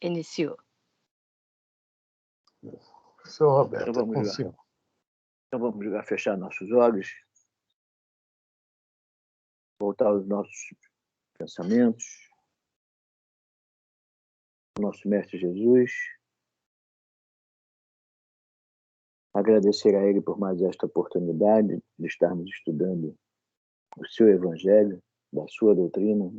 iniciou. Senhor Roberto, Então vamos lá fechar nossos olhos, voltar aos nossos pensamentos, ao nosso Mestre Jesus, agradecer a Ele por mais esta oportunidade de estarmos estudando o seu Evangelho, da sua doutrina,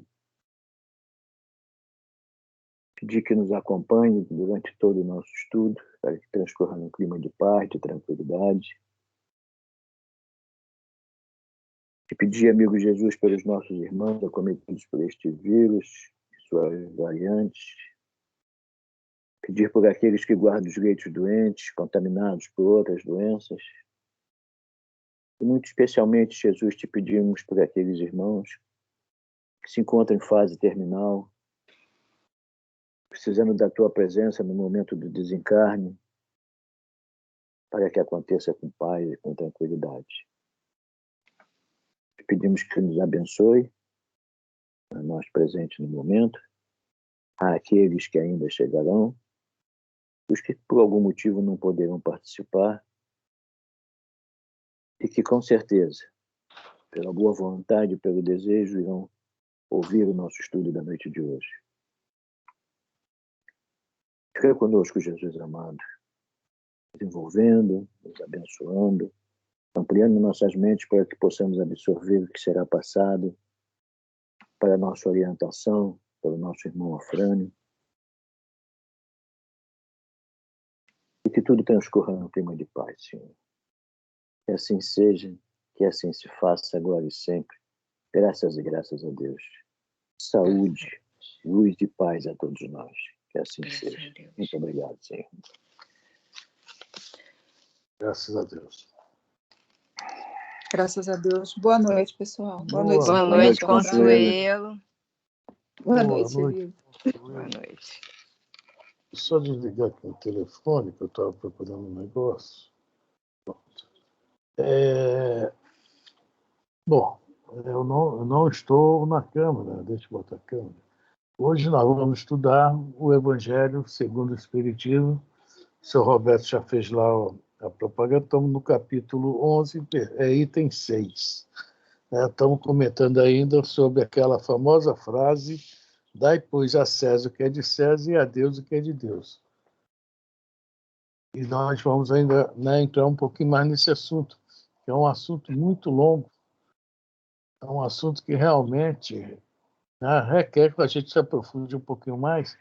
pedir que nos acompanhe durante todo o nosso estudo, para que transcorra num clima de paz, de tranquilidade. E pedir, amigo Jesus, pelos nossos irmãos acometidos por este vírus, suas variantes. Pedir por aqueles que guardam os leitos doentes, contaminados por outras doenças. E muito especialmente, Jesus, te pedimos por aqueles irmãos que se encontram em fase terminal, precisando da tua presença no momento do desencarne, para que aconteça com paz e com tranquilidade. Pedimos que nos abençoe, a nós presentes no momento, a aqueles que ainda chegarão, os que por algum motivo não poderão participar, e que com certeza, pela boa vontade e pelo desejo, irão ouvir o nosso estudo da noite de hoje. Fica conosco, Jesus amado, desenvolvendo, nos abençoando, ampliando nossas mentes para que possamos absorver o que será passado para a nossa orientação, pelo nosso irmão Afrânio, e que tudo transcorra no clima de paz, Senhor. Que assim seja, que assim se faça agora e sempre, graças e graças a Deus. Saúde, luz e paz a todos nós. Que assim seja. Muito obrigado, Senhor. Graças a Deus. Graças a Deus. Boa noite, pessoal. Boa Noite, Consuelo. Boa noite, Silvio. Boa noite. Só desligar aqui o telefone, que eu estava procurando um negócio. Pronto. Bom, eu não estou na câmera, deixa eu botar a câmera. Hoje nós vamos estudar o Evangelho segundo o Espiritismo. O senhor Roberto já fez lá a propaganda, estamos no capítulo 11, item 6. Estamos comentando ainda sobre aquela famosa frase: dai, pois, a César o que é de César e a Deus o que é de Deus. E nós vamos ainda entrar um pouquinho mais nesse assunto, que é um assunto muito longo, é um assunto que realmente requer que a gente se aprofunde um pouquinho mais,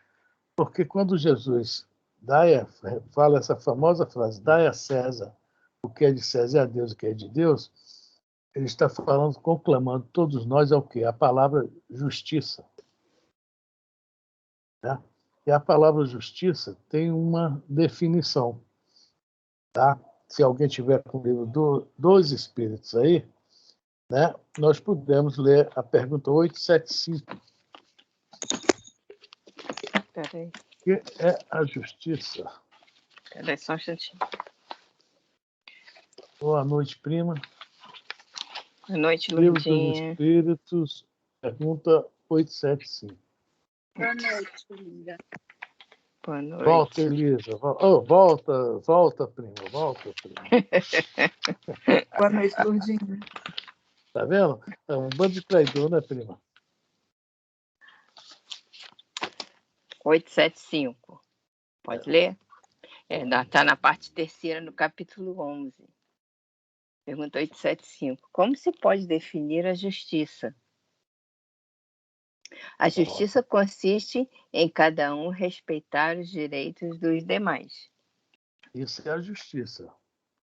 porque quando Jesus fala essa famosa frase, dai a César o que é de César e a Deus o que é de Deus, ele está falando, conclamando todos nós ao quê? A palavra justiça. Tá? E a palavra justiça tem uma definição. Tá? Se alguém tiver com o livro dos Espíritos aí, nós podemos ler a pergunta 875. Peraí. Que é a justiça? Peraí, só um instantinho. Boa noite, prima. Boa noite, Livro dos Lurdinha. Espíritos, pergunta 875. Boa noite, linda. Boa noite. Volta, Elisa. Volta, prima. Volta, prima. Boa noite, Lourdinha. Tá vendo? É um bando de traidor, né, prima? 875. Pode ler? Está na parte terceira, no capítulo 11. Pergunta 875. Como se pode definir a justiça? A justiça consiste em cada um respeitar os direitos dos demais. Isso é a justiça.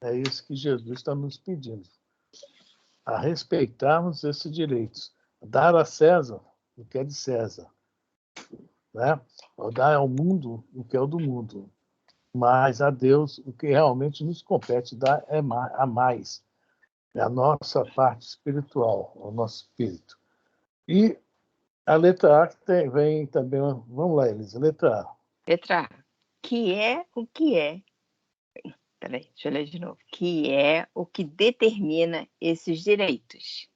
É isso que Jesus está nos pedindo. A respeitarmos esses direitos. Dar a César o que é de César. Ou dar ao mundo o que é o do mundo. Mas a Deus o que realmente nos compete dar é a mais. É a nossa parte espiritual, o nosso espírito. E a letra A vem também. Vamos lá, Elisa. Letra A. Letra A. Que é o que é? Peraí, deixa eu ler de novo. Que é o que determina esses direitos?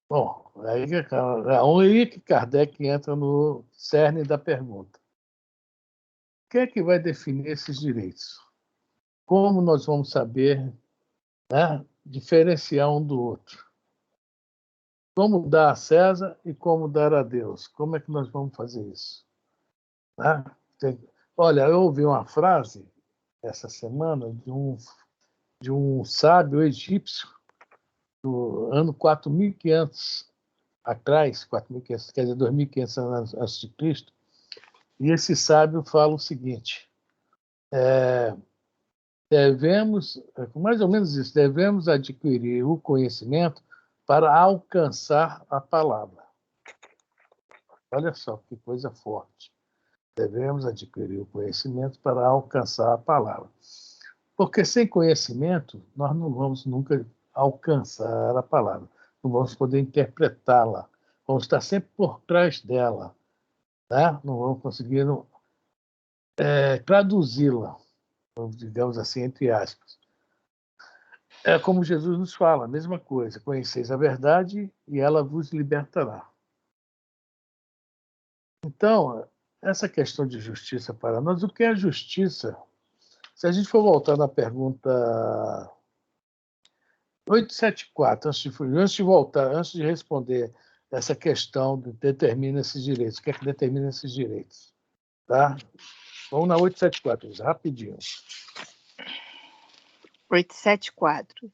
Bom, aí que Kardec entra no cerne da pergunta. que é que vai definir esses direitos? Como nós vamos saber, né, diferenciar um do outro? Como dar a César e como dar a Deus? Como é que nós vamos fazer isso? Né? Olha, eu ouvi uma frase essa semana de um sábio egípcio do ano 4.500 atrás, 4.500, quer dizer, 2.500 anos antes de Cristo, e esse sábio fala o seguinte: devemos, mais ou menos isso, devemos adquirir o conhecimento para alcançar a palavra. Olha só que coisa forte. Devemos adquirir o conhecimento para alcançar a palavra. Porque sem conhecimento, nós não vamos nunca alcançar a palavra. Não vamos poder interpretá-la. Vamos estar sempre por trás dela. Né? Não vamos conseguir traduzi-la, digamos assim, entre aspas. É como Jesus nos fala, a mesma coisa. Conheceis a verdade e ela vos libertará. Então, essa questão de justiça para nós, o que é justiça? Se a gente for voltar na pergunta 874, antes de responder essa questão de determina esses direitos, o que é que determina esses direitos? Tá? Vamos na 874, rapidinho. 874.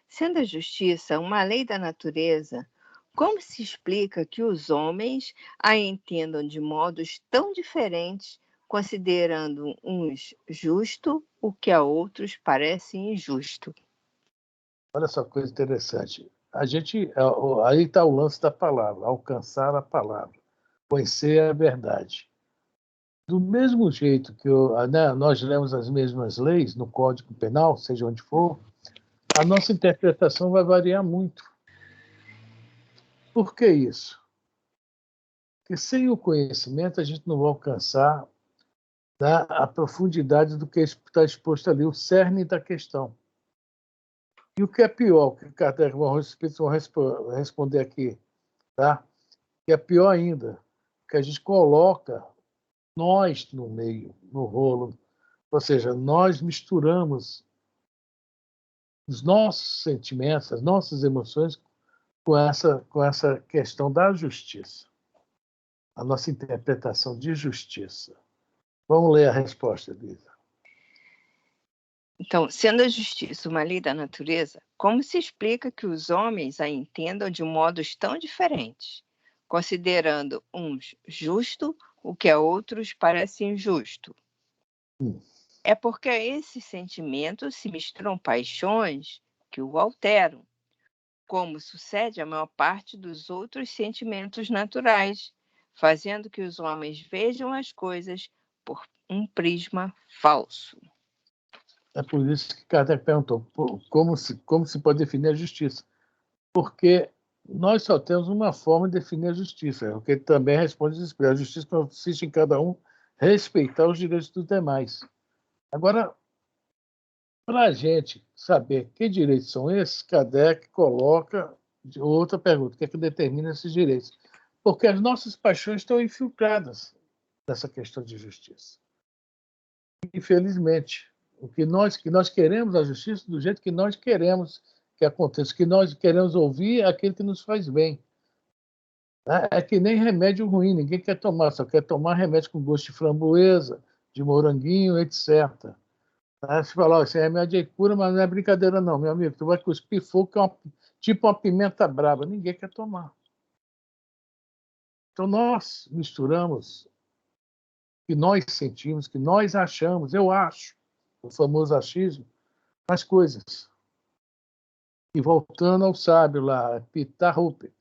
Sendo a justiça uma lei da natureza, como se explica que os homens a entendam de modos tão diferentes, considerando uns justo o que a outros parece injusto? Olha só que coisa interessante. Aí está o lance da palavra, alcançar a palavra, conhecer a verdade. Do mesmo jeito que nós lemos as mesmas leis no Código Penal, seja onde for, a nossa interpretação vai variar muito. Por que isso? Porque sem o conhecimento a gente não vai alcançar, né, a profundidade do que está exposto ali, o cerne da questão. E o que é pior, que Kardec e os Espíritos vão responder aqui, tá? Que é pior ainda, que a gente coloca nós no meio, no rolo, ou seja, nós misturamos os nossos sentimentos, as nossas emoções com essa questão da justiça, a nossa interpretação de justiça. Vamos ler a resposta, Elisa. Então, sendo a justiça uma lei da natureza, como se explica que os homens a entendam de modos tão diferentes, considerando uns justo o que a outros parece injusto? É porque a esses sentimentos se misturam paixões que o alteram, como sucede a maior parte dos outros sentimentos naturais, fazendo que os homens vejam as coisas por um prisma falso. É por isso que Kardec perguntou como se pode definir a justiça. Porque nós só temos uma forma de definir a justiça, o que ele também responde a justiça consiste em cada um respeitar os direitos dos demais. Agora, para a gente saber que direitos são esses, Kardec coloca outra pergunta, o que é que determina esses direitos? Porque as nossas paixões estão infiltradas nessa questão de justiça. Infelizmente, que nós queremos a justiça do jeito que nós queremos que aconteça, que nós queremos ouvir aquilo que nos faz bem. É que nem remédio ruim, ninguém quer tomar, só quer tomar remédio com gosto de framboesa, de moranguinho, etc. Você fala, esse remédio é cura, mas não é brincadeira não, meu amigo, tu vai cuspir fogo, que é tipo uma pimenta brava, ninguém quer tomar. Então nós misturamos o que nós sentimos, que nós achamos, eu acho, o famoso achismo, as coisas. E voltando ao sábio lá, Pitahope,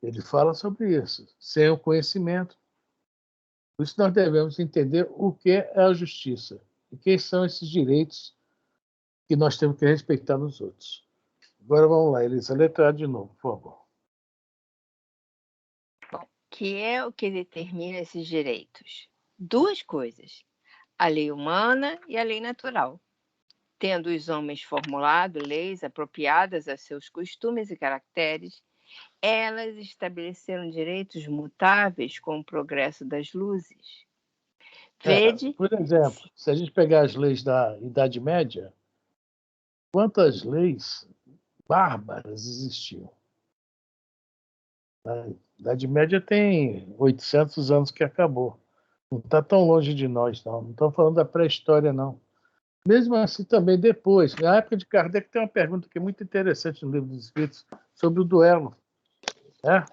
ele fala sobre isso, sem o conhecimento. Por isso nós devemos entender o que é a justiça e quem são esses direitos que nós temos que respeitar nos outros. Agora vamos lá, Elisa, letra A de novo, por favor. Bom, que é o que determina esses direitos? Duas coisas, a lei humana e a lei natural. Tendo os homens formulado leis apropriadas a seus costumes e caracteres, Elas estabeleceram direitos mutáveis com o progresso das luzes. Vede, Por exemplo, se a gente pegar as leis da Idade Média, quantas leis bárbaras existiam? A Idade Média tem 800 anos que acabou. Não está tão longe de nós, não. Não estou falando da pré-história, não. Mesmo assim, também depois, na época de Kardec, tem uma pergunta que é muito interessante no Livro dos Espíritos sobre o duelo. Né?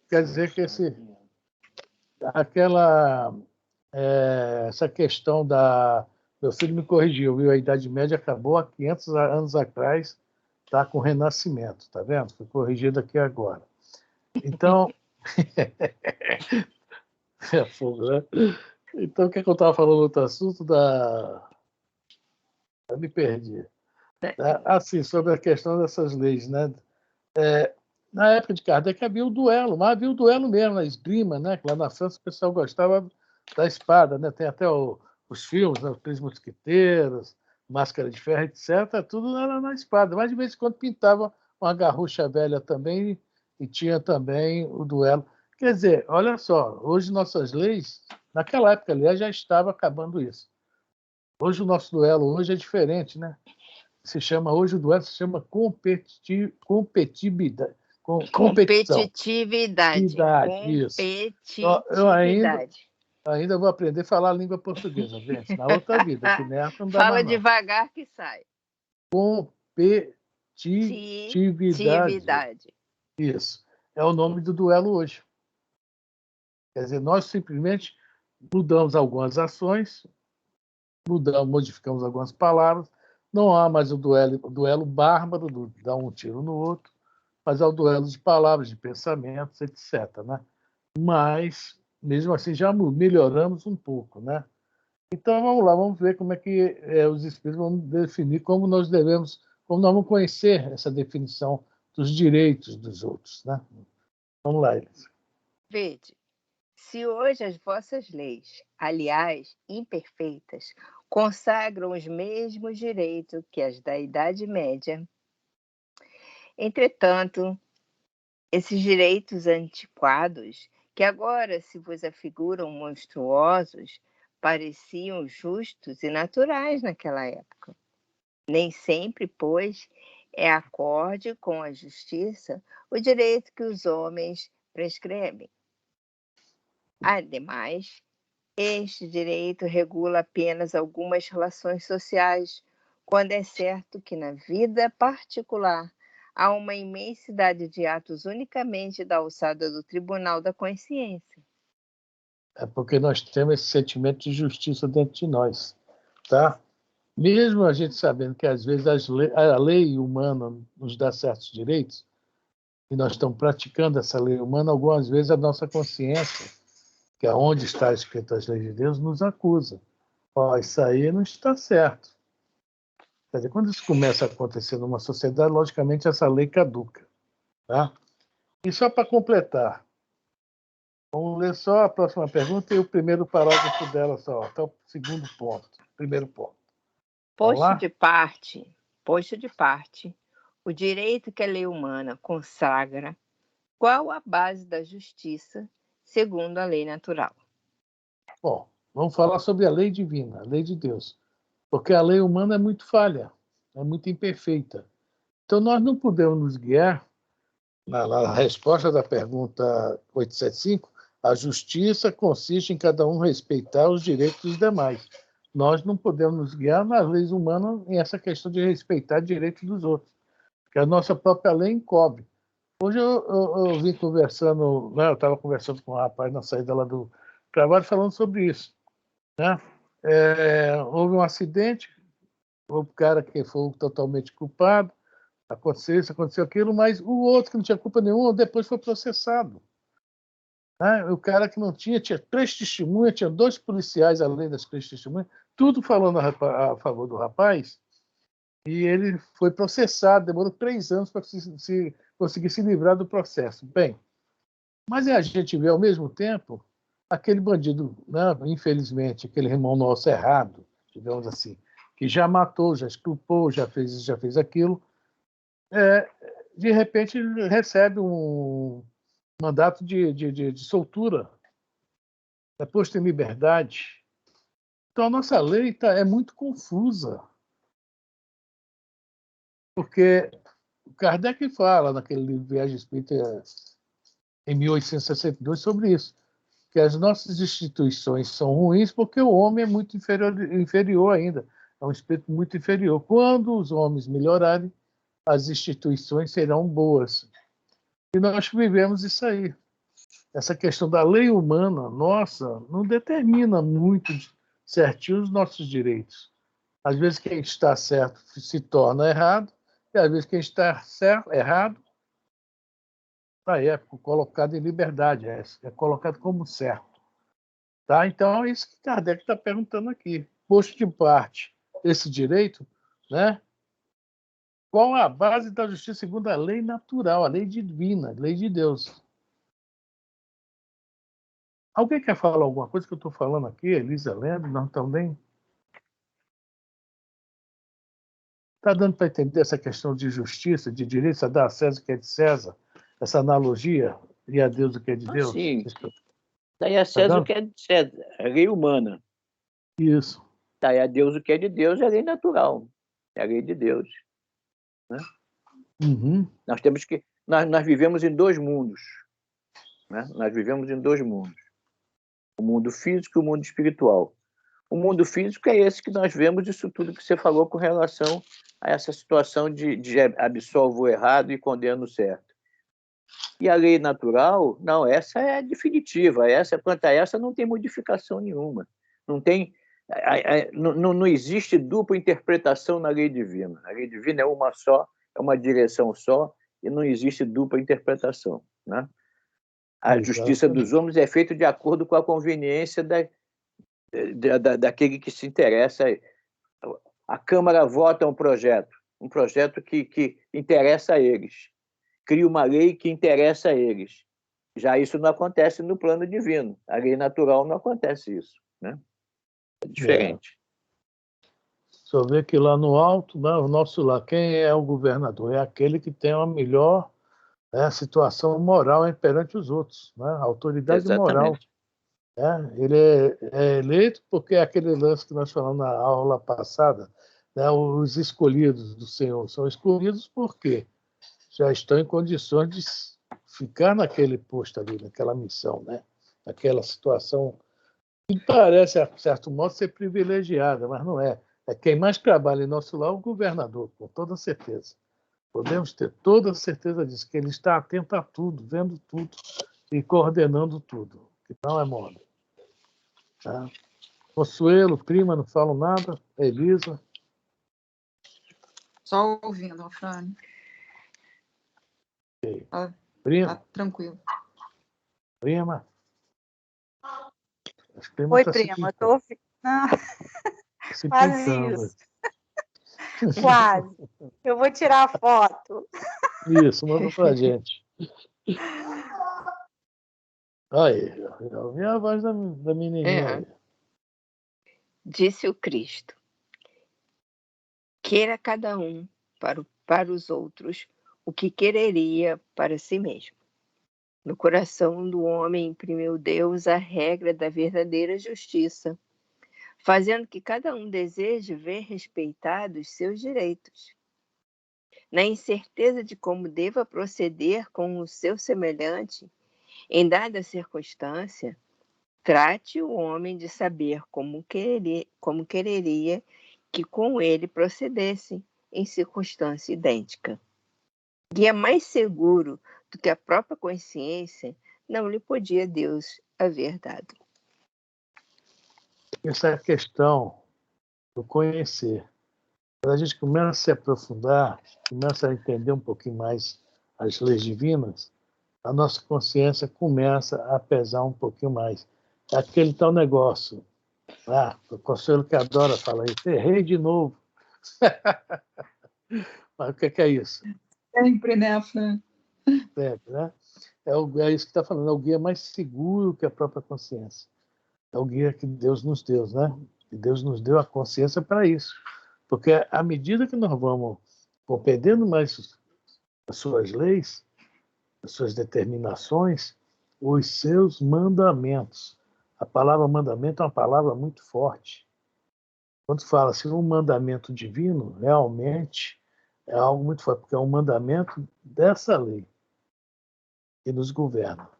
Quer dizer que essa questão da... Meu filho me corrigiu, viu? A Idade Média acabou há 500 anos atrás, está com o Renascimento, tá vendo? Foi corrigido aqui agora. Então, é fogo, né? Então, o que eu estava falando no outro assunto Eu me perdi. Assim, sobre a questão dessas leis, né? Na época de Kardec havia o duelo, mas havia o duelo mesmo, na esgrima, né? Lá na França o pessoal gostava da espada, né? Tem até os filmes, né? Os Três Mosqueteiros, Máscara de Ferro, etc. Tudo era na espada. Mas de vez em quando pintava uma garrucha velha também e tinha também o duelo. Quer dizer, olha só, hoje nossas leis, naquela época, aliás, já estava acabando isso. Hoje o nosso duelo hoje é diferente, né? Hoje o duelo se chama competitividade. Competição. Isso. Eu ainda vou aprender a falar a língua portuguesa, gente, na outra vida, que nessa não dá Fala mais não. devagar que sai. Competitividade. Isso. É o nome do duelo hoje. Quer dizer, nós simplesmente mudamos algumas ações, modificamos algumas palavras, não há mais o duelo bárbaro, dar um tiro no outro, mas há o duelo de palavras, de pensamentos, etc. Né? Mas, mesmo assim, já melhoramos um pouco. Né? Então, vamos lá, vamos ver como é que os espíritos vão definir, como nós vamos conhecer essa definição dos direitos dos outros. Né? Vamos lá, Elisa. Vede, se hoje as vossas leis, aliás, imperfeitas, consagram os mesmos direitos que as da Idade Média, entretanto, esses direitos antiquados, que agora se vos afiguram monstruosos, pareciam justos e naturais naquela época. Nem sempre, pois, é acorde com a justiça o direito que os homens prescrevem. Ademais, este direito regula apenas algumas relações sociais, quando é certo que na vida particular há uma imensidade de atos unicamente da alçada do tribunal da consciência. É porque nós temos esse sentimento de justiça dentro de nós, tá? Mesmo a gente sabendo que às vezes a lei humana nos dá certos direitos, e nós estamos praticando essa lei humana, algumas vezes a nossa consciência, que é onde está escrito as leis de Deus, nos acusa. Isso aí não está certo. Quer dizer, quando isso começa a acontecer numa sociedade, logicamente essa lei caduca. Tá? E só para completar, vamos ler só a próxima pergunta e o primeiro parágrafo dela só, até o segundo ponto, primeiro ponto. Posto de parte, o direito que a lei humana consagra, qual a base da justiça, segundo a lei natural? Bom, vamos falar sobre a lei divina, a lei de Deus, porque a lei humana é muito falha, é muito imperfeita. Então, nós não podemos nos guiar, na resposta da pergunta 875, a justiça consiste em cada um respeitar os direitos dos demais. Nós não podemos nos guiar nas leis humanas em essa questão de respeitar direitos dos outros, que a nossa própria lei encobre. Hoje eu vim conversando, né, eu estava conversando com um rapaz na saída lá do trabalho falando sobre isso. Né? Houve um acidente, houve um cara que foi totalmente culpado, aconteceu isso, aconteceu aquilo, mas o outro que não tinha culpa nenhuma depois foi processado. Né? O cara que não tinha 3 testemunhas, tinha 2 policiais além das 3 testemunhas, tudo falando a favor do rapaz, e ele foi processado, demorou 3 anos para conseguir se livrar do processo. Bem, mas a gente vê ao mesmo tempo aquele bandido, né, infelizmente, aquele irmão nosso errado, digamos assim, que já matou, já estuprou, já fez isso, já fez aquilo, de repente, ele recebe um mandato de soltura, é posto em liberdade. Então, a nossa lei é muito confusa, porque o Kardec fala naquele livro Viagem Espírita, em 1862, sobre isso, que as nossas instituições são ruins porque o homem é muito inferior ainda, é um espírito muito inferior. Quando os homens melhorarem, as instituições serão boas. E nós vivemos isso aí. Essa questão da lei humana, nossa, não determina muito certinho os nossos direitos. Às vezes quem está certo se torna errado, e às vezes quem está errado é colocado em liberdade, é colocado como certo. Tá? Então, é isso que Kardec está perguntando aqui. Posto de parte esse direito, né? Qual a base da justiça segundo a lei natural, a lei divina, a lei de Deus? Alguém quer falar alguma coisa que eu estou falando aqui? Elisa Lendo, não também? Está dando para entender essa questão de justiça, de direito, a dar a César o que é de César? Essa analogia, e a Deus o que é de Deus? Sim. Daí a César o que é de César, é lei humana. Isso. Daí a Deus o que é de Deus é lei natural, é a lei de Deus. Né? Uhum. Nós temos que. Nós vivemos em dois mundos. Né? Nós vivemos em dois mundos. O mundo físico e o mundo espiritual. O mundo físico é esse que nós vemos, isso tudo que você falou com relação a essa situação de absolvo o errado e condeno o certo. E a lei natural, não, essa é definitiva, quanto a essa não tem modificação nenhuma. Não tem, não existe dupla interpretação na lei divina. A lei divina é uma só, é uma direção só, e não existe dupla interpretação. Né? A justiça dos homens é feita de acordo com a conveniência daquele que se interessa. A Câmara vota um projeto que interessa a eles. Cria uma lei que interessa a eles. Já isso não acontece no plano divino. A lei natural não acontece isso. Né? É diferente. Só ver que lá no alto, né, o nosso lá, quem é o governador? É aquele que tem a melhor situação moral perante os outros, né? A autoridade moral. Ele é eleito porque é aquele lance que nós falamos na aula passada, né? Os escolhidos do Senhor são escolhidos porque já estão em condições de ficar naquele posto ali, naquela missão, né? Naquela situação que parece, a certo modo, ser privilegiada, mas não é. É quem mais trabalha em nosso lar, o governador, com toda certeza. Podemos ter toda certeza disso, que ele está atento a tudo, vendo tudo e coordenando tudo, que não é mole. Tá? Consuelo, prima, não falam nada. Elisa. Só ouvindo, Alfrânio. Okay. Prima. Tá tranquilo. Prima. Oi, prima, estou ouvindo. Quase isso. Quase. Eu vou tirar a foto. Isso, manda pra gente. Aí, eu ouvi a voz da menininha aí. Disse o Cristo: queira cada um para os outros o que quereria para si mesmo. No coração do homem imprimiu Deus a regra da verdadeira justiça, fazendo que cada um deseje ver respeitados seus direitos. Na incerteza de como deva proceder com o seu semelhante, em dada circunstância, trate o homem de saber como quereria que com ele procedesse em circunstância idêntica. Guia mais seguro do que a própria consciência não lhe podia Deus haver dado. Essa é a questão do conhecer. Quando a gente começa a se aprofundar, começa a entender um pouquinho mais as leis divinas, a nossa consciência começa a pesar um pouquinho mais. É aquele tal negócio. O Consuelo que adora falar isso. Errei de novo. Mas o que é isso? Sempre, né, Fran? Sempre, né? É isso que está falando. É o guia mais seguro que a própria consciência. É o guia que Deus nos deu, né? E Deus nos deu a consciência para isso. Porque à medida que nós vamos compreendendo mais as suas leis, as suas determinações, os seus mandamentos. A palavra mandamento é uma palavra muito forte. Quando fala assim, um mandamento divino, realmente é algo muito forte, porque é um mandamento dessa lei que nos governa,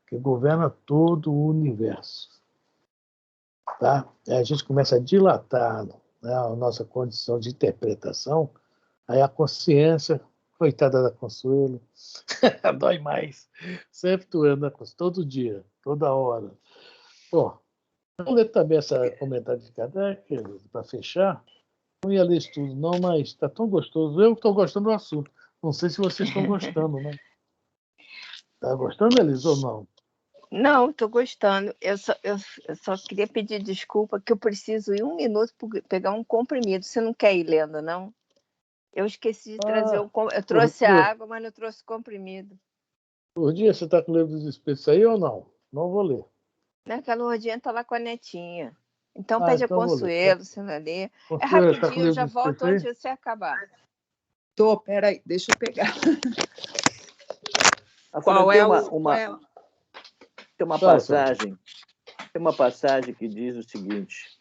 que governa todo o universo. Tá? Aí a gente começa a dilatar, né, a nossa condição de interpretação, aí a consciência, coitada da Consuelo, dói mais. Sempre doendo na consciência, todo dia, toda hora. Bom, vou ler também esse comentário de Kardec, para fechar. Não ia ler isso tudo, não, mas está tão gostoso. Eu estou gostando do assunto. Não sei se vocês estão gostando, né? Está gostando, Elis, ou não? Não, estou gostando. Eu só queria pedir desculpa que eu preciso ir 1 minuto para pegar um comprimido. Você não quer ir lendo, não? Eu esqueci de trazer o comprimido. Eu trouxe a água, mas não trouxe o comprimido. Por dia você está com o livro dos Espíritos aí ou não? Não vou ler. Aquela Lourdinha está lá com a netinha. Então pede a Então vou ler. Consuelo, você vai ler. É Consuelo, está com o rapidinho, eu livro já dos volto Espíritos antes aí? de você acabar. Peraí, deixa eu pegar. Qual é tem uma passagem que diz o seguinte: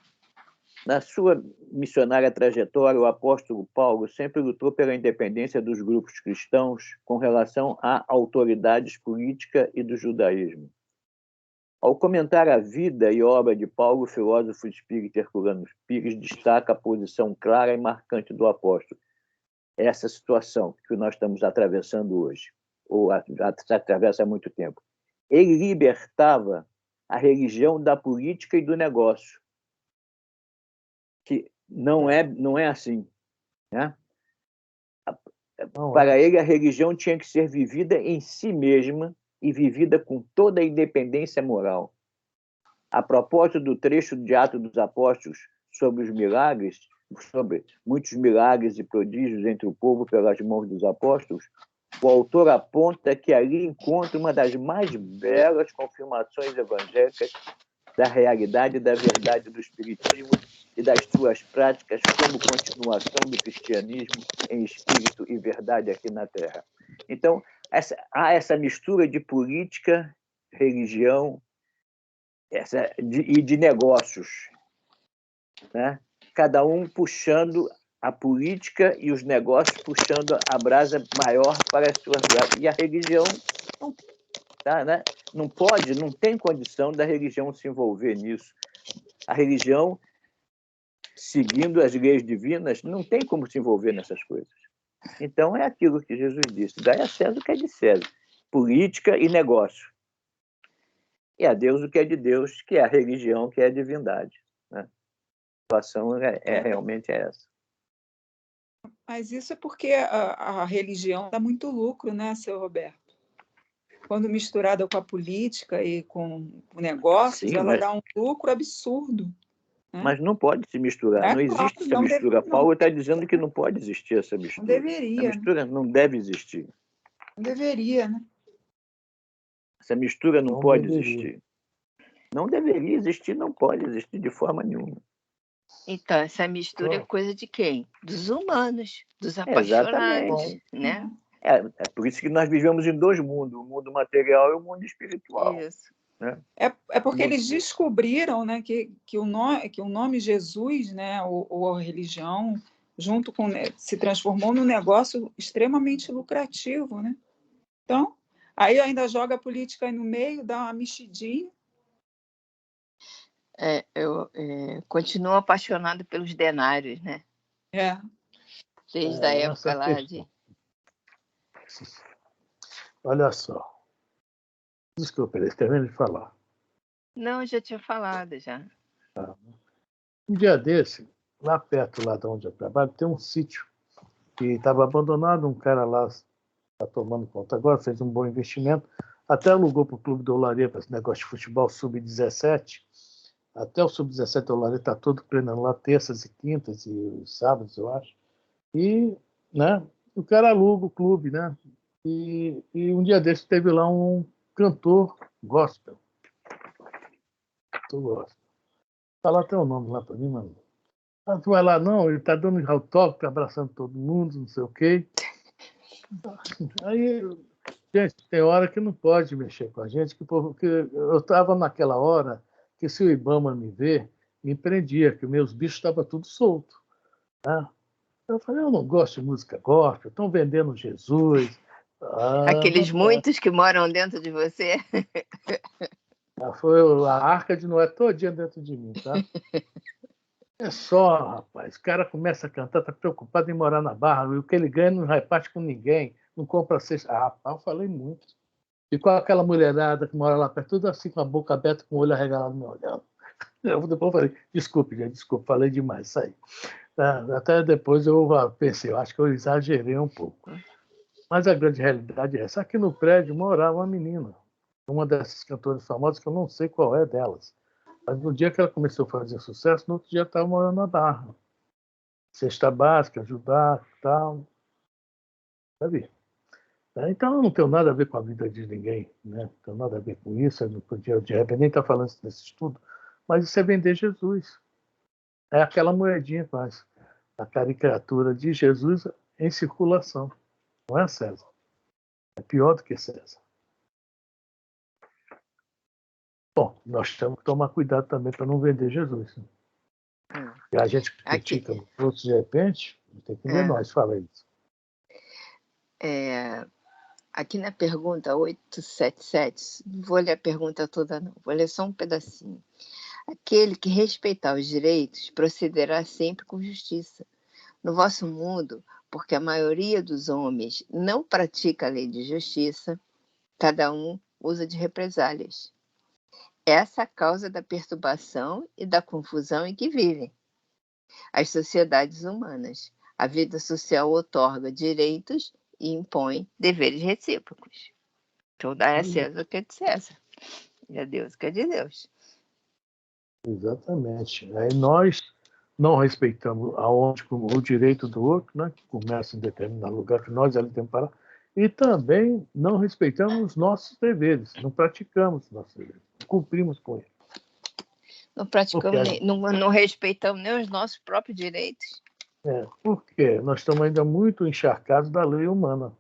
na sua missionária trajetória, o apóstolo Paulo sempre lutou pela independência dos grupos cristãos com relação à autoridades política e do judaísmo. Ao comentar a vida e obra de Paulo, o filósofo espírita Herculano Pires destaca a posição clara e marcante do apóstolo. Essa situação que nós estamos atravessando hoje, ou já atravessa há muito tempo. Ele libertava a religião da política e do negócio, que não é assim, né? Para ele, a religião tinha que ser vivida em si mesma e vivida com toda a independência moral. A propósito do trecho de Atos dos Apóstolos sobre os milagres, sobre muitos milagres e prodígios entre o povo pelas mãos dos apóstolos, o autor aponta que ali encontra uma das mais belas confirmações evangélicas da realidade e da verdade do Espiritismo e das suas práticas como continuação do cristianismo em espírito e verdade aqui na Terra. Então, há essa mistura de política, religião e de negócios, né? Cada um puxando a política e os negócios puxando a brasa maior para as suas brasas. E a religião não tem condição da religião se envolver nisso. A religião, seguindo as leis divinas, não tem como se envolver nessas coisas. Então, é aquilo que Jesus disse: dai a César o que é de César, política e negócio. E a Deus o que é de Deus, que é a religião, que é a divindade, né? A situação realmente é essa. Mas isso é porque a religião dá muito lucro, né, seu Roberto? Quando misturada com a política e com negócios, Sim, ela dá um lucro absurdo. Né? Mas não pode se misturar. Não existe essa mistura. Paulo está dizendo que não pode existir essa mistura. Não deveria. Essa mistura não deve existir. Não deveria, né? Essa mistura não pode existir. Não deveria existir, não pode existir de forma nenhuma. Então, essa mistura é coisa de quem? Dos humanos, dos apaixonados, exatamente, né? É por isso que nós vivemos em dois mundos, o mundo material e o mundo espiritual. Isso. Né? É porque eles descobriram, né, que o nome Jesus, né, ou a religião, junto com se transformou num negócio extremamente lucrativo, né? Então, aí ainda joga a política aí no meio, dá uma mexidinha. Eu continuo apaixonado pelos denários, né? Desde a época lá de... Olha só. Desculpa, eles terminam de falar. Não, eu já tinha falado, já. Um dia desse, lá perto lá de onde eu trabalho, tem um sítio que estava abandonado, um cara lá está tomando conta agora, fez um bom investimento, até alugou para o Clube do Olaria, para esse negócio de futebol sub-17. Até o sub-17 do Olaria está todo treinando lá, terças e quintas e sábados, eu acho. E, né, o cara aluga o clube, né? E um dia desse teve lá um cantor gospel. Tu gosta. Fala até o nome lá para mim, mano. Ah, tu vai lá, não, ele tá dando autógrafo, abraçando todo mundo, não sei o quê. Aí, gente, tem hora que não pode mexer com a gente, porque eu estava naquela hora que se o Ibama me ver, me prendia, que meus bichos estavam tudo solto. Né? Eu falei, eu não gosto de música gospel, estão vendendo Jesus. Aqueles muitos que moram dentro de você. Foi a arca de Noé todinha dentro de mim, tá? É só, rapaz, o cara começa a cantar, tá preocupado em morar na Barra, e o que ele ganha não reparte com ninguém, não compra cesta. Ah, rapaz, eu falei muito. E com aquela mulherada que mora lá perto, tudo assim, com a boca aberta, com o olho arregalado, me olhando. Eu depois falei, desculpe, gente, desculpe, falei demais, isso aí. Até depois eu pensei, eu acho que eu exagerei um pouco. Mas a grande realidade é essa. Aqui no prédio morava uma menina, uma dessas cantoras famosas, que eu não sei qual é delas. Mas no dia que ela começou a fazer sucesso, no outro dia estava morando na Barra. Cesta básica, ajudar e tal. Sabe? Então eu não tenho nada a ver com a vida de ninguém, né? Não tenho nada a ver com isso, eu não podia de repente nem estar falando nesse estudo, mas isso é vender Jesus. É aquela moedinha que faz a caricatura de Jesus em circulação. Não é César. É pior do que César. Bom, nós temos que tomar cuidado também para não vender Jesus. Né? E a gente critica os outros de repente, tem que ver nós, fala isso. Aqui na pergunta 877, não vou ler a pergunta toda não, vou ler só um pedacinho. Aquele que respeitar os direitos procederá sempre com justiça. No vosso mundo, porque a maioria dos homens não pratica a lei de justiça, cada um usa de represálias. Essa é a causa da perturbação e da confusão em que vivem as sociedades humanas. A vida social outorga direitos e impõe deveres recíprocos. Então, dá a César o que é de César, e a Deus o que é de Deus. Exatamente. Aí nós não respeitamos o direito do outro, né, que começa em determinado lugar que nós ali temos para parar, e também não respeitamos os nossos deveres, não praticamos os nossos deveres, cumprimos com eles. Não praticamos, não respeitamos nem os nossos próprios direitos. Porque nós estamos ainda muito encharcados da lei humana.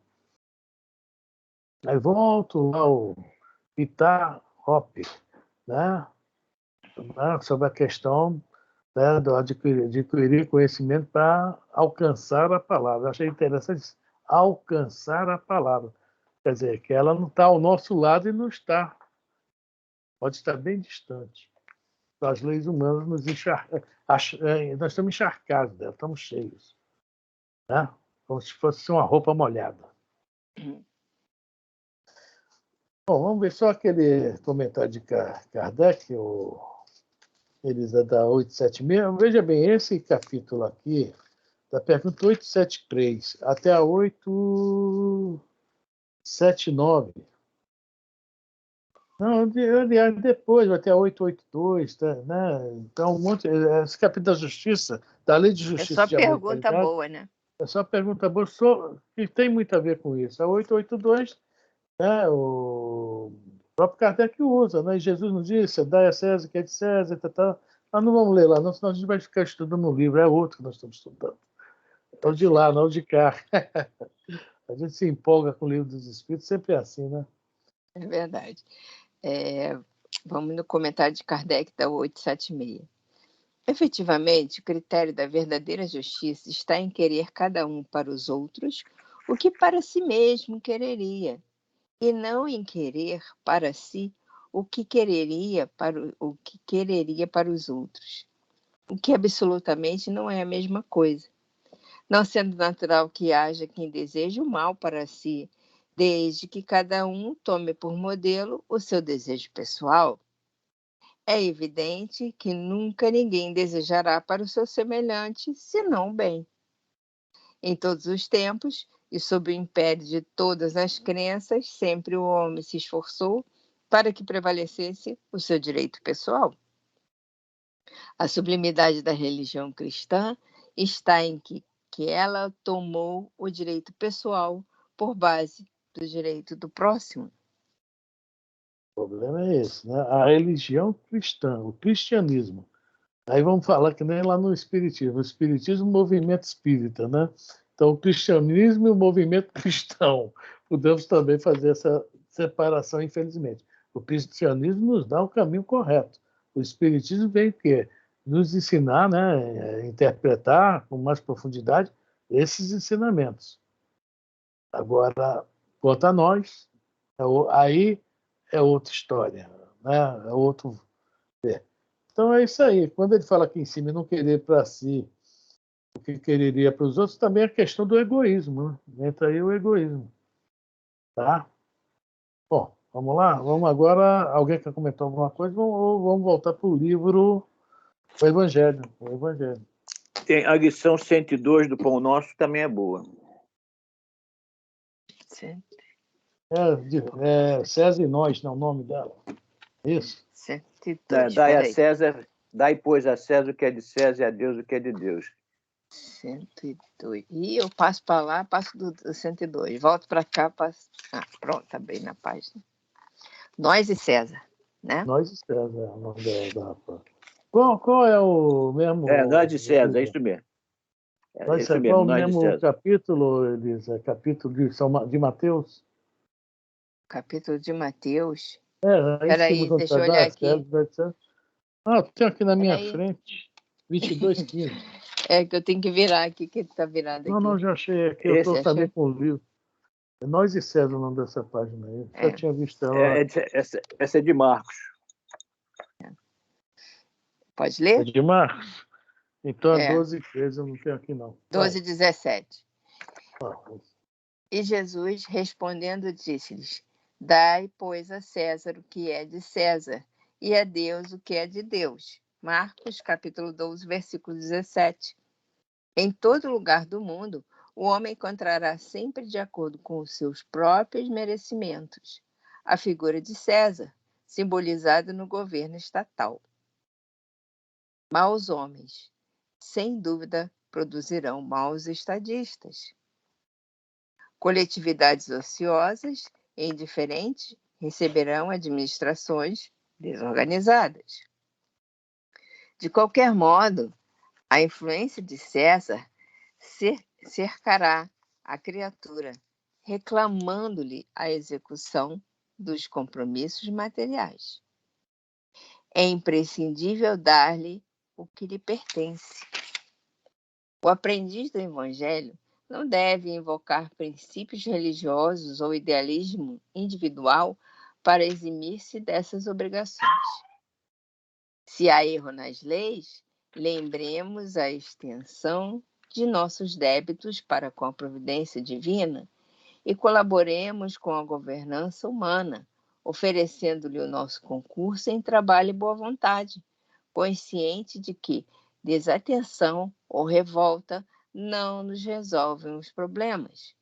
Aí volto ao Peter Hoppe, né, sobre a questão, né, de adquirir conhecimento para alcançar a palavra. Eu achei interessante alcançar a palavra. Quer dizer, que ela não está ao nosso lado e não está. Pode estar bem distante. As leis humanas nós estamos encharcados dela, estamos cheios. Né? Como se fosse uma roupa molhada. Bom, vamos ver só aquele comentário de Kardec, Elisa da 876. Veja bem, esse capítulo aqui, da pergunta 873 até a 879. Não, aliás, depois vai ter a 882, tá, né? Então, esse capítulo da justiça, da lei de justiça. É só pergunta boa, né? É só pergunta boa, que tem muito a ver com isso. A 882, né, o próprio Kardec usa, né? Jesus nos disse, dai a César que é de César, tá. Nós não vamos ler lá, não, senão a gente vai ficar estudando um livro, é outro que nós estamos estudando. É o de lá, não o de cá. A gente se empolga com o livro dos Espíritos, sempre é assim, né? É verdade. Vamos no comentário de Kardec da 876. Efetivamente, o critério da verdadeira justiça está em querer cada um para os outros o que para si mesmo quereria, e não em querer para si o que quereria para os outros, o que absolutamente não é a mesma coisa. Não sendo natural que haja quem deseje o mal para si, desde que cada um tome por modelo o seu desejo pessoal, é evidente que nunca ninguém desejará para o seu semelhante senão o bem. Em todos os tempos, e sob o império de todas as crenças, sempre o homem se esforçou para que prevalecesse o seu direito pessoal. A sublimidade da religião cristã está em que ela tomou o direito pessoal por base do direito do próximo. O problema é esse, né? A religião cristã, o cristianismo. Aí vamos falar que nem lá no Espiritismo. O Espiritismo, movimento espírita, né? Então, o cristianismo e o movimento cristão. Podemos também fazer essa separação, infelizmente. O cristianismo nos dá o caminho correto. O espiritismo vem o quê? Nos ensinar, né, a interpretar com mais profundidade esses ensinamentos. Agora, quanto a nós, aí é outra história, né? É outro. Então é isso aí. Quando ele fala aqui em cima, não querer para si o que quereria para os outros, também é a questão do egoísmo, né? Entra aí o egoísmo, tá? Bom, vamos lá? Vamos agora. Alguém quer comentar alguma coisa? Ou vamos voltar para o livro, o Evangelho. O Evangelho. Tem a lição 102 do Pão Nosso, também é boa. César e Nós, não é o nome dela. Isso? 102, Dai a peraí. César, dai, pois, a César o que é de César e a Deus o que é de Deus. 102. E eu passo para lá, passo do 102. Volto para cá, passo. Ah, pronto, tá bem na página. Nós e César, né? Nós e César, é o nome da. Qual é o mesmo. Nós de César, é isso mesmo. É isso mesmo, Qual é o nós de mesmo César. capítulo, Elisa? Capítulo de Mateus? Capítulo de Mateus. Aí em cima, Peraí, quando deixa eu vai olhar dar, aqui. tem aqui na minha Peraí. frente. 22,15. É que eu tenho que virar aqui, que ele está virado aqui. Não, já achei aqui. Eu estou Esse também achou? com o livro. É Nós e César o nome dessa página aí. Já É. tinha visto ela. Essa é de Marcos. Pode É ler? de Marcos? Então é É. 12,13, eu não tenho aqui não. 12, 17. Ah, E Jesus, respondendo, disse-lhes: Dai, pois, a César o que é de César, e a Deus o que é de Deus. Marcos, capítulo 12, versículo 17. Em todo lugar do mundo, o homem encontrará sempre de acordo com os seus próprios merecimentos a figura de César, simbolizada no governo estatal. Maus homens, sem dúvida, produzirão maus estadistas. Coletividades ociosas e indiferentes receberão administrações desorganizadas. De qualquer modo, a influência de César cercará a criatura, reclamando-lhe a execução dos compromissos materiais. É imprescindível dar-lhe o que lhe pertence. O aprendiz do Evangelho não deve invocar princípios religiosos ou idealismo individual para eximir-se dessas obrigações. Se há erro nas leis, lembremos a extensão de nossos débitos para com a providência divina e colaboremos com a governança humana, oferecendo-lhe o nosso concurso em trabalho e boa vontade, consciente de que desatenção ou revolta não nos resolvem os problemas.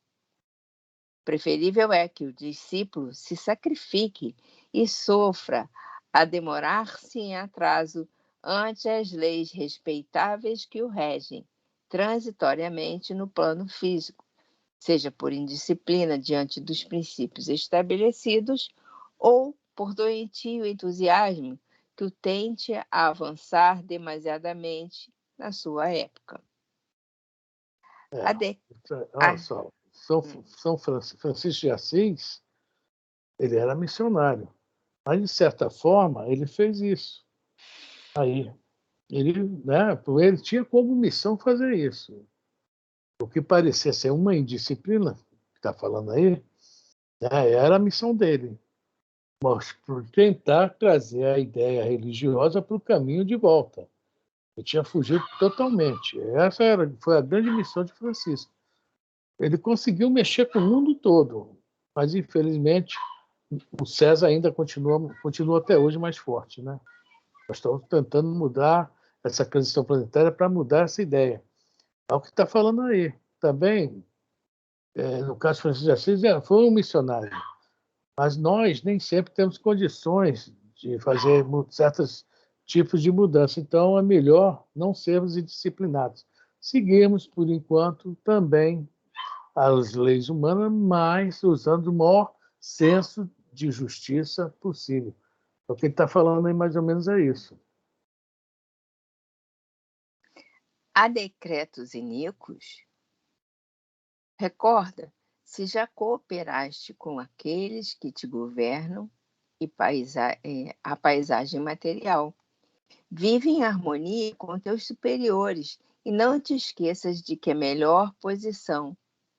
Preferível é que o discípulo se sacrifique e sofra a demorar-se em atraso ante as leis respeitáveis que o regem, transitoriamente no plano físico, seja por indisciplina diante dos princípios estabelecidos ou por doentio entusiasmo que o tente a avançar demasiadamente na sua época. Olha só, São Francisco de Assis, ele era missionário. Mas, de certa forma, ele fez isso. Aí, ele tinha como missão fazer isso. O que parecia ser uma indisciplina, que está falando aí, era a missão dele. Mas por tentar trazer a ideia religiosa para o caminho de volta. Ele tinha fugido totalmente. Essa foi a grande missão de Francisco. Ele conseguiu mexer com o mundo todo, mas, infelizmente, o César ainda continua até hoje mais forte, né? Nós estamos tentando mudar essa transição planetária para mudar essa ideia. É o que está falando aí. Também, no caso de Francisco de Assis, foi um missionário, mas nós nem sempre temos condições de fazer certos tipos de mudança. Então, é melhor não sermos indisciplinados. Seguirmos, por enquanto, também as leis humanas, mas usando o maior senso de justiça possível. O que ele está falando aí, mais ou menos, é isso. Há decretos iníquos? Recorda, se já cooperaste com aqueles que te governam e a paisagem material. Vive em harmonia com teus superiores e não te esqueças de que a melhor posição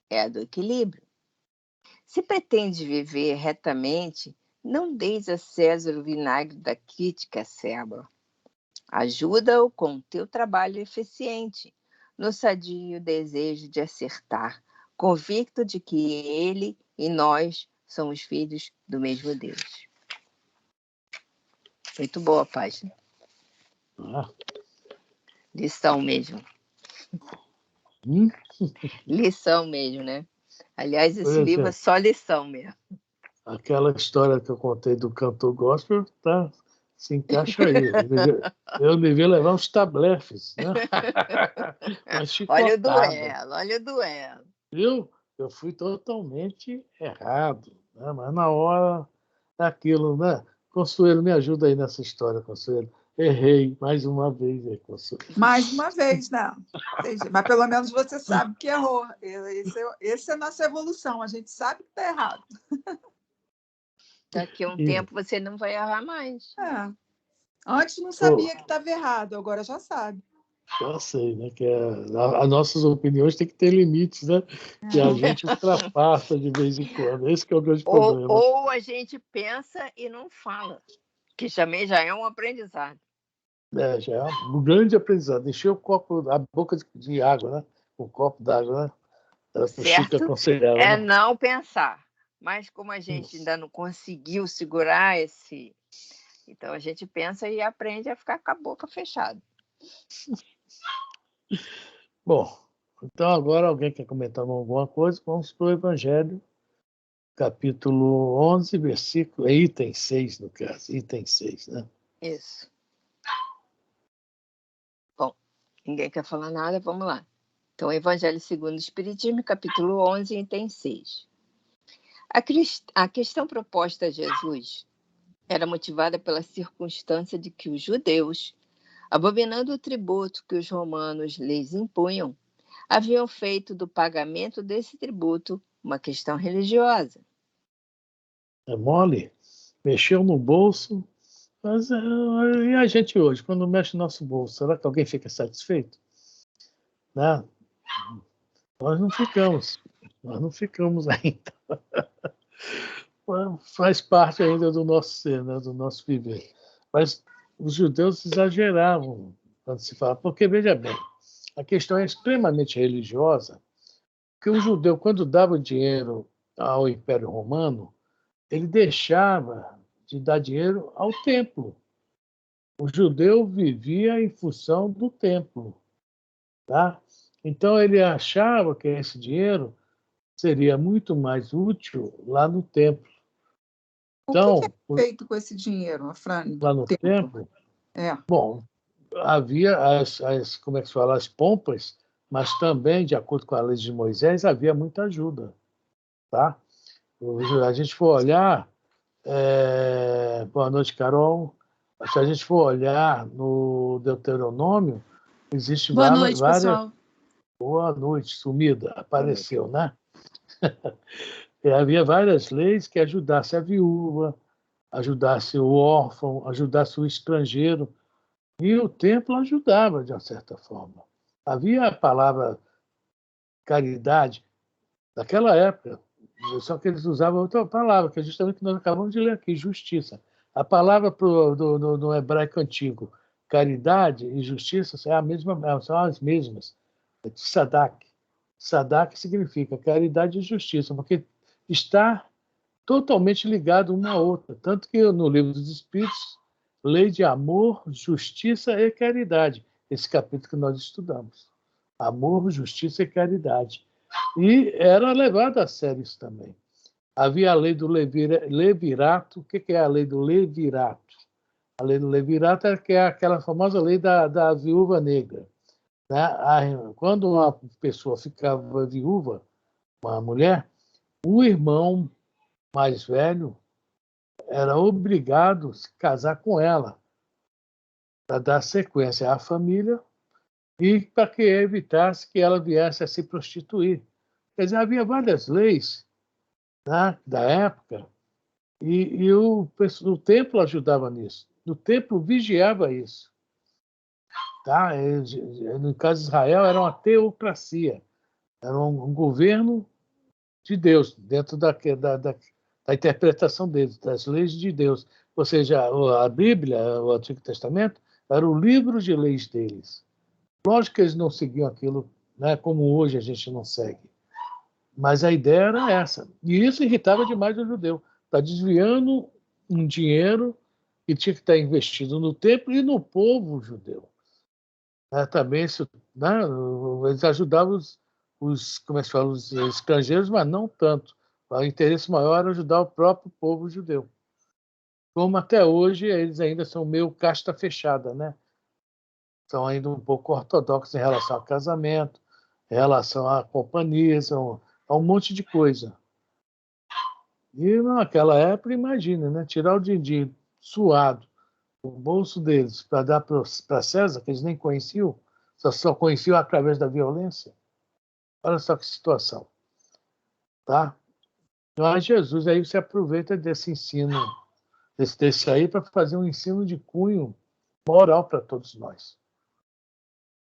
é a do equilíbrio. Se pretendes viver retamente, não deis a César o vinagre da crítica acerba. Ajuda-o com o teu trabalho eficiente, no sadio desejo de acertar, convicto de que ele e nós somos filhos do mesmo Deus. Muito boa a página. Ah. Lição mesmo. Hum? Lição mesmo, né? Aliás, esse Pois livro é. é só lição mesmo. Aquela história que eu contei do cantor gospel se encaixa aí. Eu devia levar uns tablefes, né? Uma Olha o chicotada. duelo, olha o duelo. Viu? Eu fui totalmente errado, né? Mas na hora daquilo, né? Consuelo, me ajuda aí nessa história, Consuelo. Errei mais uma vez aí, Consuelo. Mais uma vez, não. Mas pelo menos você sabe que errou. Essa é a nossa evolução. A gente sabe que está errado. Daqui a um tempo você não vai errar mais. É. Antes não sabia que estava errado, agora já sabe. Já sei, né? Que as nossas opiniões têm que ter limites, né? Que a gente ultrapassa de vez em quando. Esse que é o grande problema. Ou a gente pensa e não fala, que também já é um aprendizado. Já é um grande aprendizado. Encher o copo, a boca de água, né? O copo d'água, né? Era o que o Chico aconselhava. É né? não pensar. Mas como a gente ainda não conseguiu segurar esse... Então a gente pensa e aprende a ficar com a boca fechada. Bom, então agora alguém quer comentar alguma coisa? Vamos para o Evangelho, capítulo 11, versículo... item 6, no caso. Item 6, né? Isso. Bom, ninguém quer falar nada, vamos lá. Então, Evangelho segundo o Espiritismo, capítulo 11, item 6. A questão proposta a Jesus era motivada pela circunstância de que os judeus, abominando o tributo que os romanos lhes impunham, haviam feito do pagamento desse tributo uma questão religiosa. É mole? Mexeu no bolso, mas e a gente hoje, quando mexe no nosso bolso, será que alguém fica satisfeito? Né? Nós não ficamos ainda. Faz parte ainda do nosso ser, né? Do nosso viver. Mas os judeus exageravam quando se fala, porque veja bem, a questão é extremamente religiosa, que o judeu, quando dava dinheiro ao Império Romano, ele deixava de dar dinheiro ao templo. O judeu vivia em função do templo, tá? Então ele achava que esse dinheiro seria muito mais útil lá no templo. Então, o que é feito com esse dinheiro, Afrânio? lá no templo, bom, havia como é que se fala, as pompas, mas também, de acordo com a lei de Moisés, havia muita ajuda, tá? A gente for olhar, boa noite, Carol. Se a gente for olhar no Deuteronômio, existe Boa noite, várias. pessoal. Boa noite, sumida, apareceu, né? Havia várias leis que ajudassem a viúva, ajudasse o órfão, ajudasse o estrangeiro. E o templo ajudava, de uma certa forma. Havia a palavra caridade, naquela época, só que eles usavam outra palavra, que é justamente o que nós acabamos de ler aqui, justiça. A palavra no hebraico antigo, caridade e justiça são as mesmas. Sadak. Sadak significa caridade e justiça, porque está totalmente ligado uma à outra. Tanto que no Livro dos Espíritos, lei de amor, justiça e caridade. Esse capítulo que nós estudamos. Amor, justiça e caridade. E era levado a sério isso também. Havia a lei do levirato. O que é a lei do levirato? A lei do levirato é aquela famosa lei da viúva negra. Né? Quando uma pessoa ficava viúva, uma mulher, o irmão mais velho era obrigado a se casar com ela para dar sequência à família e para que evitasse que ela viesse a se prostituir. Quer dizer, havia várias leis, né, da época, e o templo ajudava nisso. O templo vigiava isso. Tá? No caso de Israel, era uma teocracia. Era um governo de Deus, dentro da interpretação deles, das leis de Deus. Ou seja, a Bíblia, o Antigo Testamento, era o livro de leis deles. Lógico que eles não seguiam aquilo, né, como hoje a gente não segue. Mas a ideia era essa. E isso irritava demais o judeu. Está desviando um dinheiro que tinha que estar investido no templo e no povo judeu. Também isso, né, eles ajudavam como é que fala, os estrangeiros, mas não tanto. O interesse maior era ajudar o próprio povo judeu. Como até hoje eles ainda são meio casta fechada, né? São ainda um pouco ortodoxos em relação ao casamento, em relação à companhia, a um monte de coisa. E naquela época, imagina, né? Tirar o din-din suado do bolso deles para dar para César, que eles nem conheciam, só conheciam através da violência. Olha só que situação. Tá? Mas Jesus aí se aproveita desse ensino, desse aí, para fazer um ensino de cunho moral para todos nós.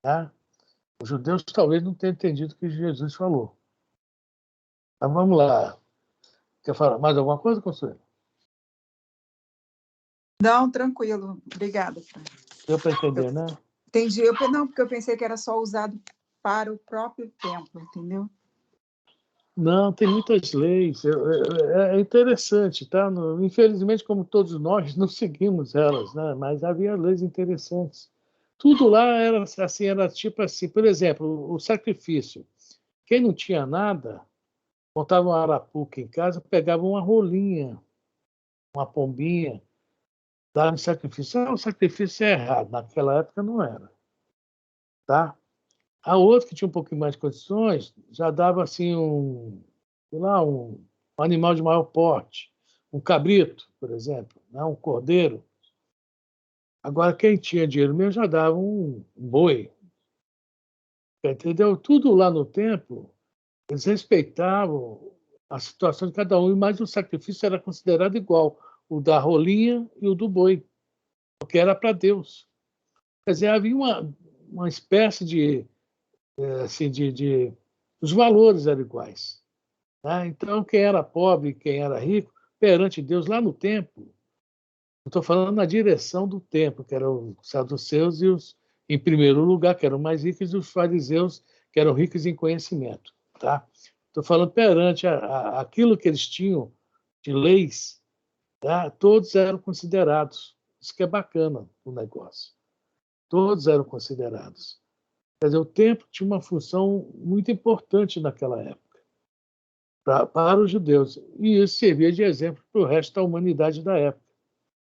Tá? Os judeus talvez não tenham entendido o que Jesus falou. Mas vamos lá. Quer falar mais alguma coisa, Consuelo? Não, tranquilo. Obrigada, Fran. Deu para entender, né? Entendi. Não, porque eu pensei que era só usado para o próprio templo, entendeu? Não, tem muitas leis. É interessante, tá? Infelizmente, como todos nós, não seguimos elas, né? Mas havia leis interessantes. Tudo lá era assim, era tipo assim. Por exemplo, o sacrifício. Quem não tinha nada, montava uma arapuca em casa, pegava uma rolinha, uma pombinha, dava um sacrifício. O sacrifício é errado. Naquela época não era, tá? A outra que tinha um pouquinho mais de condições, já dava assim sei lá, um animal de maior porte, um cabrito, por exemplo, né? Um cordeiro. Agora, quem tinha dinheiro mesmo já dava um boi. Entendeu? Tudo lá no templo, eles respeitavam a situação de cada um, mas o sacrifício era considerado igual, o da rolinha e o do boi, porque era para Deus. Quer dizer, havia uma espécie de, assim, os valores eram iguais. Né? Então, quem era pobre e quem era rico, perante Deus, lá no templo, eu estou falando na direção do templo, que eram os saduceus e os, em primeiro lugar, que eram mais ricos, e os fariseus, que eram ricos em conhecimento. Tá? Estou falando perante aquilo que eles tinham de leis, tá? Todos eram considerados. Isso que é bacana o negócio. Todos eram considerados. Quer dizer, o templo tinha uma função muito importante naquela época para os judeus. E isso servia de exemplo para o resto da humanidade da época.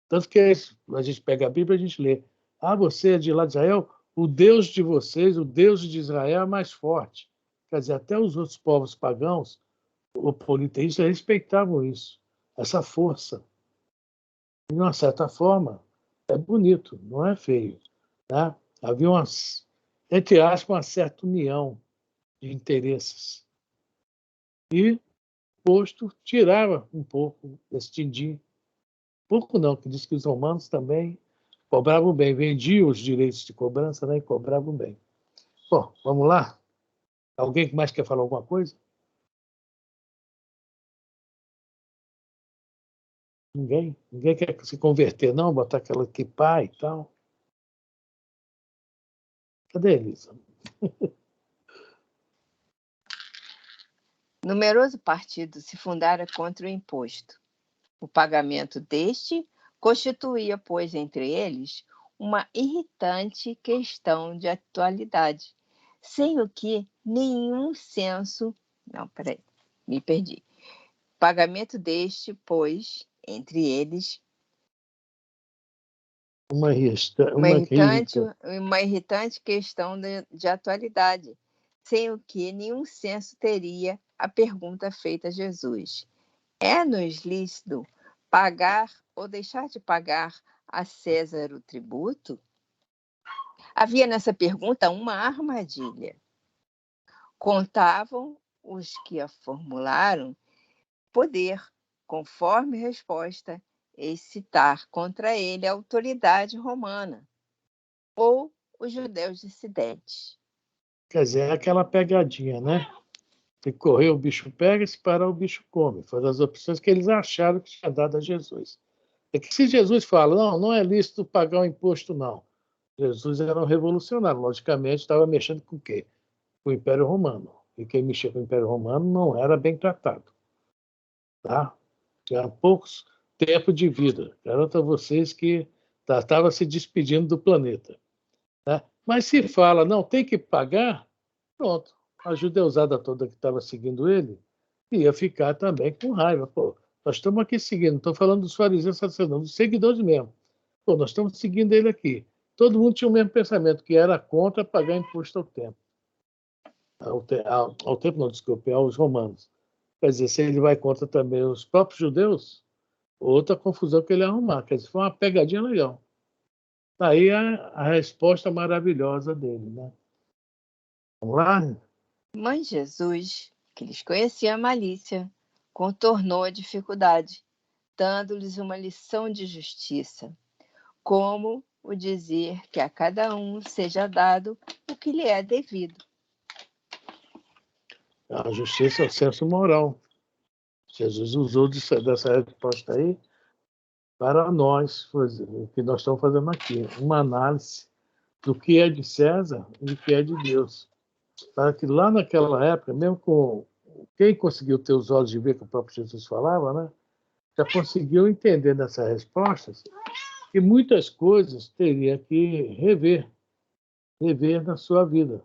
Tanto que a gente pega a Bíblia e a gente lê: você é de lá de Israel? O Deus de vocês, o Deus de Israel é mais forte. Quer dizer, até os outros povos pagãos, ou politeístas, respeitavam isso, essa força. De uma certa forma, é bonito, não é feio. Né? Havia, entre aspas, uma certa união de interesses. E posto tirava um pouco desse din-din. Pouco não, que diz que os romanos também cobravam bem, vendiam os direitos de cobrança, né, e cobravam bem. Bom, vamos lá? Alguém mais quer falar alguma coisa? Ninguém? Ninguém quer se converter, não? Botar aquela equipa e tal? Cadê a Elisa? Numeroso partido se fundara contra o imposto. O pagamento deste constituía, pois, entre eles, uma irritante questão de atualidade, sem o que nenhum senso... Não, peraí, me perdi. Pagamento deste, pois, entre eles, Uma irritante questão de atualidade, sem o que nenhum senso teria a pergunta feita a Jesus: é-nos lícito pagar ou deixar de pagar a César o tributo? Havia nessa pergunta uma armadilha. Contavam os que a formularam poder, conforme resposta, excitar contra ele a autoridade romana ou os judeus dissidentes. Quer dizer, é aquela pegadinha, né? Se correr, o bicho pega, se parar, o bicho come. Foram as opções que eles acharam que tinha dado a Jesus. É que se Jesus fala, não, não é lícito pagar o imposto, não. Jesus era um revolucionário, logicamente estava mexendo com o quê? Com o Império Romano. E quem mexia com o Império Romano não era bem tratado. Tá? Tinha poucos tempo de vida. Garanto a vocês que estava se despedindo do planeta. Né? Mas se fala, não, tem que pagar, pronto. A judeusada toda que estava seguindo ele ia ficar também com raiva. Pô, nós estamos aqui seguindo, não estou falando dos fariseus, sacerdotes, dos seguidores mesmo. Pô, nós estamos seguindo ele aqui. Todo mundo tinha o mesmo pensamento, que era contra pagar imposto ao tempo. Ao tempo, não, desculpe, aos romanos. Quer dizer, se ele vai contra também os próprios judeus, outra confusão que ele ia arrumar. Quer dizer, foi uma pegadinha legal. Aí a resposta maravilhosa dele, né? Vamos lá? Mas Jesus, que lhes conhecia a malícia, contornou a dificuldade, dando-lhes uma lição de justiça, como o dizer que a cada um seja dado o que lhe é devido. A justiça é o senso moral. Jesus usou dessa resposta aí para nós fazer o que nós estamos fazendo aqui, uma análise do que é de César e do que é de Deus. Para que lá naquela época, mesmo com quem conseguiu ter os olhos de ver que o próprio Jesus falava, né, já conseguiu entender nessas respostas que muitas coisas teria que rever na sua vida,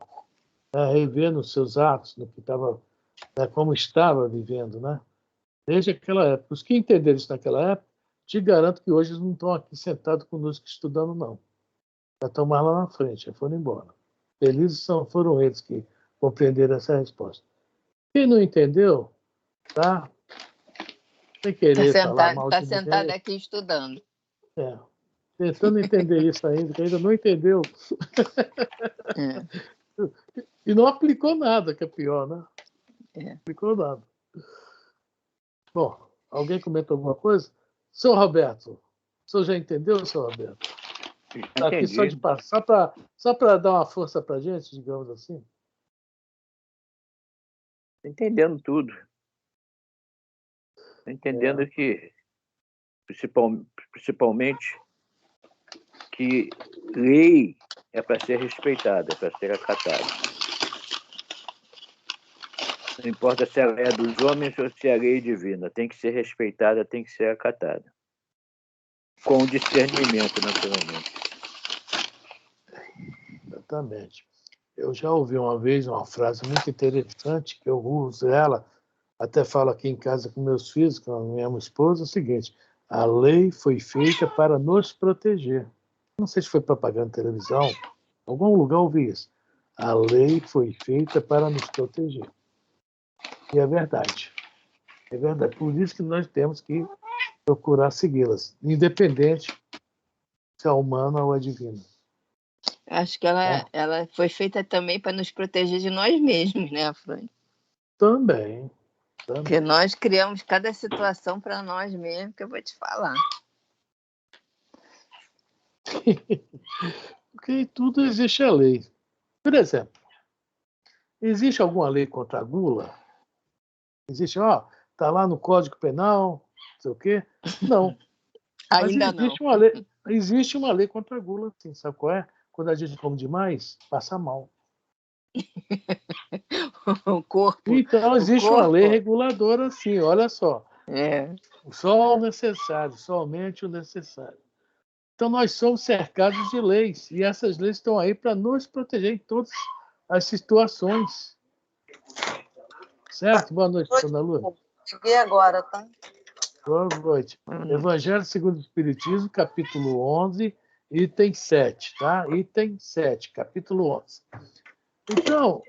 né, rever nos seus atos, no que estava, né, como estava vivendo, né? Desde aquela época. Os que entenderam isso naquela época, te garanto que hoje eles não estão aqui sentados conosco estudando, não. Já estão mais lá na frente, já foram embora. Felizes foram eles que compreenderam essa resposta. Quem não entendeu, tá? Sem querer falar mal Tá de sentado ninguém, aqui estudando. tentando entender isso ainda, que ainda não entendeu. É, E não aplicou nada, que é pior, né? é. Não aplicou nada. Bom, alguém comentou alguma coisa? Seu Roberto, o senhor já entendeu, seu Roberto? Está aqui só de passar, só para dar uma força para a gente, digamos assim? Entendendo tudo. Entendendo que, principalmente, que lei é para ser respeitada, é para ser acatada. Não importa se ela é dos homens ou se é a lei divina, tem que ser respeitada, tem que ser acatada. Com discernimento, naturalmente. Exatamente. Eu já ouvi uma vez uma frase muito interessante, que eu uso ela, até falo aqui em casa com meus filhos, com a minha esposa, é o seguinte: a lei foi feita para nos proteger. Não sei se foi propaganda na televisão, em algum lugar eu ouvi isso. A lei foi feita para nos proteger. E é verdade. É verdade. Por isso que nós temos que procurar segui-las, independente se é humana ou é divina. Acho que ela foi feita também para nos proteger de nós mesmos, né, Fran? Também. Porque nós criamos cada situação para nós mesmos, que eu vou te falar. Porque em tudo existe a lei. Por exemplo, existe alguma lei contra a gula? Existe, está lá no Código Penal, não sei o quê? Não. Mas Ainda não. existe uma lei contra a gula, sim. Sabe qual é? Quando a gente come demais, passa mal. O corpo. Então, existe uma lei reguladora, sim, olha só. É. Só o necessário, somente o necessário. Então, nós somos cercados de leis, e essas leis estão aí para nos proteger em todas as situações. Certo? Boa noite, Dona Lu. Cheguei agora, tá? Boa noite. Evangelho segundo o Espiritismo, capítulo 11, item 7, tá? Item 7, capítulo 11. Então,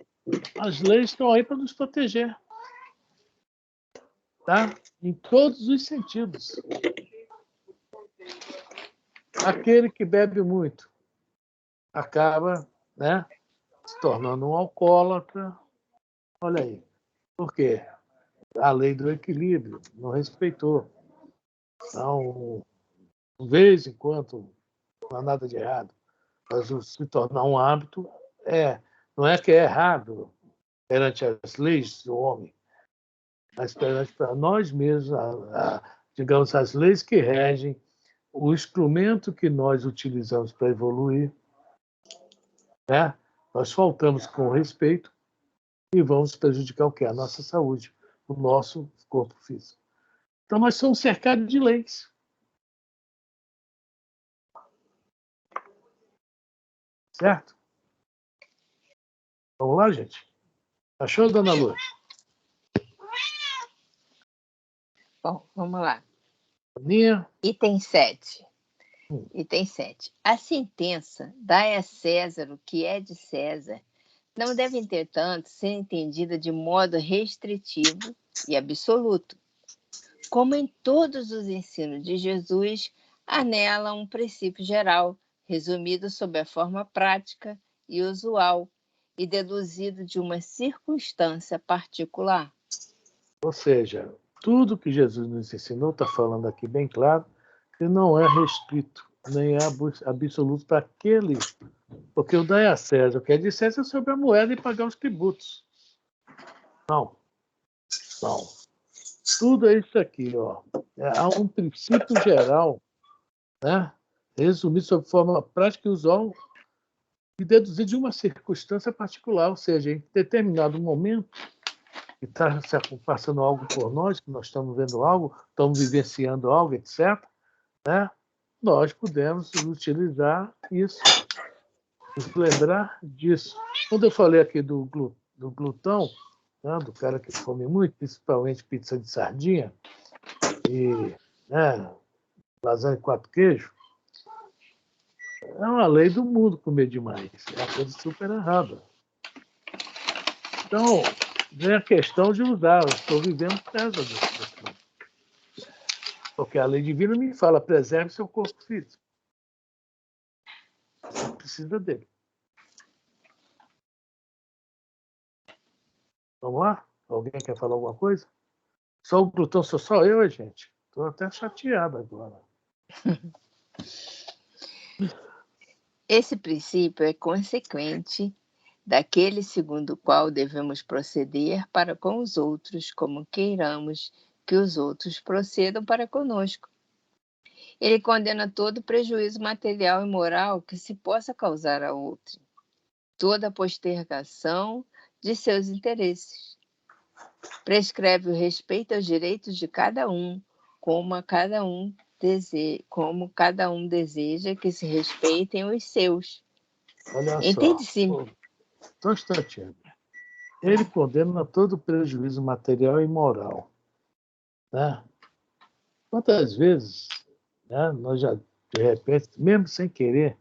as leis estão aí para nos proteger, tá? Em todos os sentidos. Aquele que bebe muito acaba, né, se tornando um alcoólatra. Olha aí. Por quê? A lei do equilíbrio não respeitou. Então, de vez em quando, não há nada de errado, mas se tornar um hábito, não é que é errado perante as leis do homem, mas perante para nós mesmos, digamos, as leis que regem o instrumento que nós utilizamos para evoluir, né? Nós faltamos com respeito e vamos prejudicar o quê? A nossa saúde, o nosso corpo físico. Então, nós somos cercados de leis. Certo? Vamos lá, gente? Achou, dona Lu? Bom, vamos lá. Aninha? Item 7. Item 7. A sentença dai a César o que é de César não deve, entretanto, ser entendida de modo restritivo e absoluto. Como em todos os ensinos de Jesus, há nela um princípio geral, resumido sob a forma prática e usual, e deduzido de uma circunstância particular. Ou seja, tudo que Jesus nos ensinou, está falando aqui bem claro, que não é restrito, nem é absoluto para aquele. Porque o dai a César, o que é de César é sobre a moeda e pagar os tributos. Não. Não. Tudo é isso aqui, ó. Há um princípio geral, né? Resumido sob forma prática e usual e deduzido de uma circunstância particular, ou seja, em determinado momento que está se passando algo por nós, que nós estamos vendo algo, estamos vivenciando algo, etc., né? Nós podemos utilizar isso, nos lembrar disso. Quando eu falei aqui do glutão, né, do cara que come muito, principalmente pizza de sardinha e, né, lasanha de 4 queijos, é uma lei do mundo comer demais. É uma coisa super errada. Então, vem a questão de usar. Eu estou vivendo César desse. Porque a lei divina me fala, preserve seu corpo físico. Você precisa dele. Vamos lá? Alguém quer falar alguma coisa? Só o glutão, só eu, gente? Estou até chateado agora. Esse princípio é consequente daquele segundo o qual devemos proceder para com os outros, como queiramos que os outros procedam para conosco. Ele condena todo prejuízo material e moral que se possa causar a outro, toda postergação de seus interesses. Prescreve o respeito aos direitos de cada um, como cada um deseja que se respeitem os seus. Olha Entende-se? Só um instantinho. Ele condena todo prejuízo material e moral. Né? Quantas vezes, né, nós já, de repente, mesmo sem querer,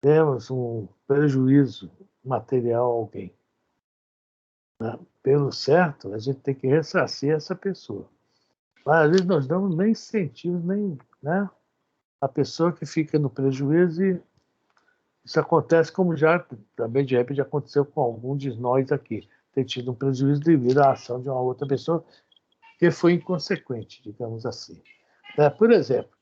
temos um prejuízo material a alguém? Né? Pelo certo, a gente tem que ressarcir essa pessoa. Mas, às vezes, nós damos nem incentivo, nem, né, a pessoa que fica no prejuízo e isso acontece como já também de repente aconteceu com algum de nós aqui, ter tido um prejuízo devido à ação de uma outra pessoa que foi inconsequente, digamos assim. Por exemplo,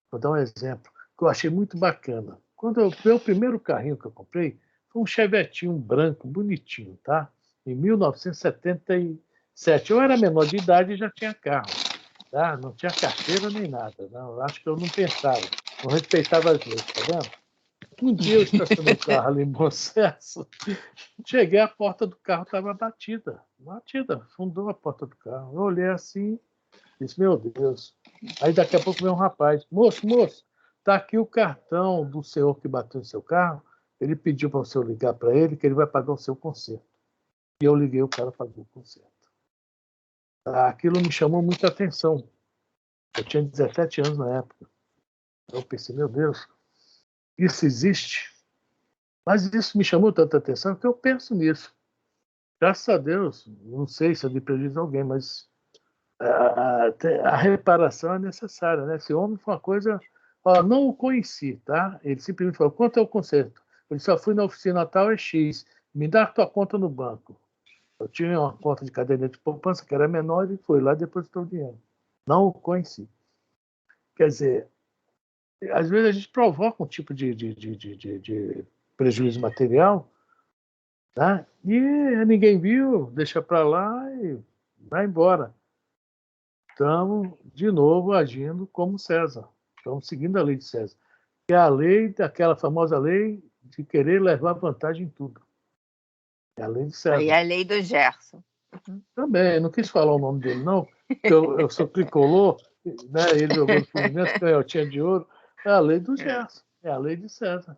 vou dar um exemplo que eu achei muito bacana. O primeiro carrinho que eu comprei foi um Chevetinho branco, bonitinho, tá? Em 1977. Eu era menor de idade e já tinha carro. Tá? Não tinha carteira nem nada. Não. Acho que eu não pensava, não respeitava as leis, tá vendo? Um dia eu estacionei o carro ali em Bom Sucesso, cheguei, a porta do carro estava batida, fundou a porta do carro. Eu olhei assim, disse, meu Deus. Aí daqui a pouco veio um rapaz, moço, está aqui o cartão do senhor que bateu em seu carro, ele pediu para o senhor ligar para ele que ele vai pagar o seu conserto. E eu liguei, o cara pagou o conserto. Aquilo me chamou muita atenção. Eu tinha 17 anos na época. Eu pensei, meu Deus, isso existe? Mas isso me chamou tanta atenção que eu penso nisso. Graças a Deus, não sei se eu dei prejuízo a alguém, mas a reparação é necessária, né? Esse homem foi uma coisa... não o conheci, tá? Ele simplesmente falou, quanto é o conserto? Ele só fui na oficina tal, é X. Me dá a tua conta no banco. Eu tinha uma conta de caderneta de poupança que era menor e foi lá e depositou o dinheiro. Não o conheci. Quer dizer, às vezes a gente provoca um tipo de prejuízo material, tá? E ninguém viu, deixa para lá e vai embora. Estamos, de novo, agindo como César. Estamos seguindo a lei de César. Que é a lei, aquela famosa lei de querer levar vantagem em tudo. É a lei de Aí César. a lei do Gerson. Também, não quis falar o nome dele, não, porque eu sou tricolor, né? Ele jogou no Fluminense, canhotinha de ouro. É a lei do Gerson, é a lei de César.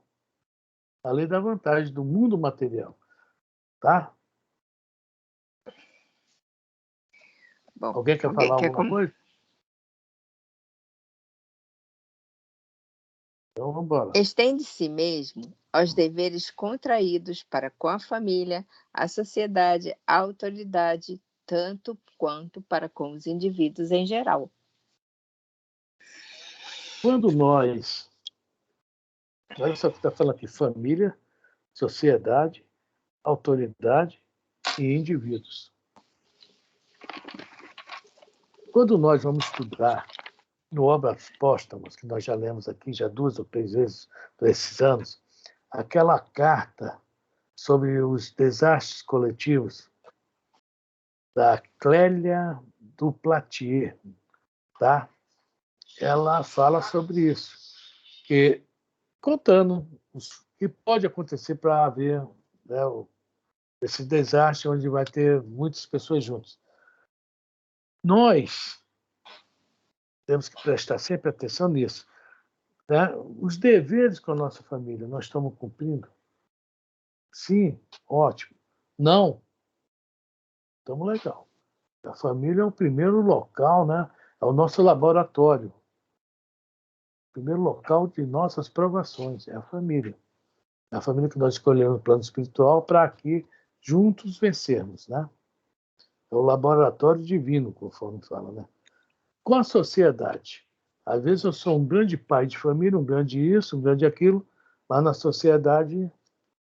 A lei da vantagem do mundo material. Tá? Bom, Alguém quer falar alguma coisa? Então vamos embora. Estende-se mesmo aos deveres contraídos para com a família, a sociedade, a autoridade, tanto quanto para com os indivíduos em geral. Quando nós, olha só o que está falando aqui, família, sociedade, autoridade e indivíduos. Quando nós vamos estudar no Obras Póstumas, que nós já lemos aqui já 2 ou 3 vezes por esses anos, aquela carta sobre os desastres coletivos da Clélia do Platier, tá? Ela fala sobre isso, que contando o que pode acontecer para haver, né, esse desastre onde vai ter muitas pessoas juntas. Nós temos que prestar sempre atenção nisso, né? Os deveres com a nossa família, nós estamos cumprindo? Sim, ótimo. Não, estamos legal. A família é o primeiro local, né? É o nosso laboratório. O primeiro local de nossas provações é a família. É a família que nós escolhemos no plano espiritual para aqui juntos vencermos, né? É o laboratório divino, conforme fala, né? Com a sociedade. Às vezes eu sou um grande pai de família, um grande isso, um grande aquilo, mas na sociedade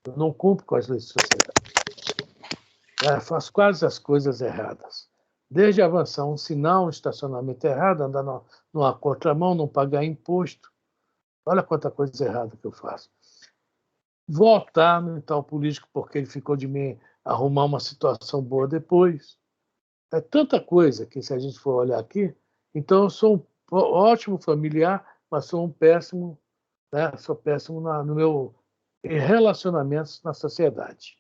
eu não cumpro com as leis da sociedade. Faço quase as coisas erradas. Desde avançar um sinal, um estacionamento errado, andar numa contramão, não pagar imposto. Olha quanta coisa errada que eu faço. Votar no tal político porque ele ficou de me arrumar uma situação boa depois. É tanta coisa que, se a gente for olhar aqui, então eu sou um ótimo familiar, mas sou um péssimo, né? Sou péssimo no meu relacionamentos na sociedade,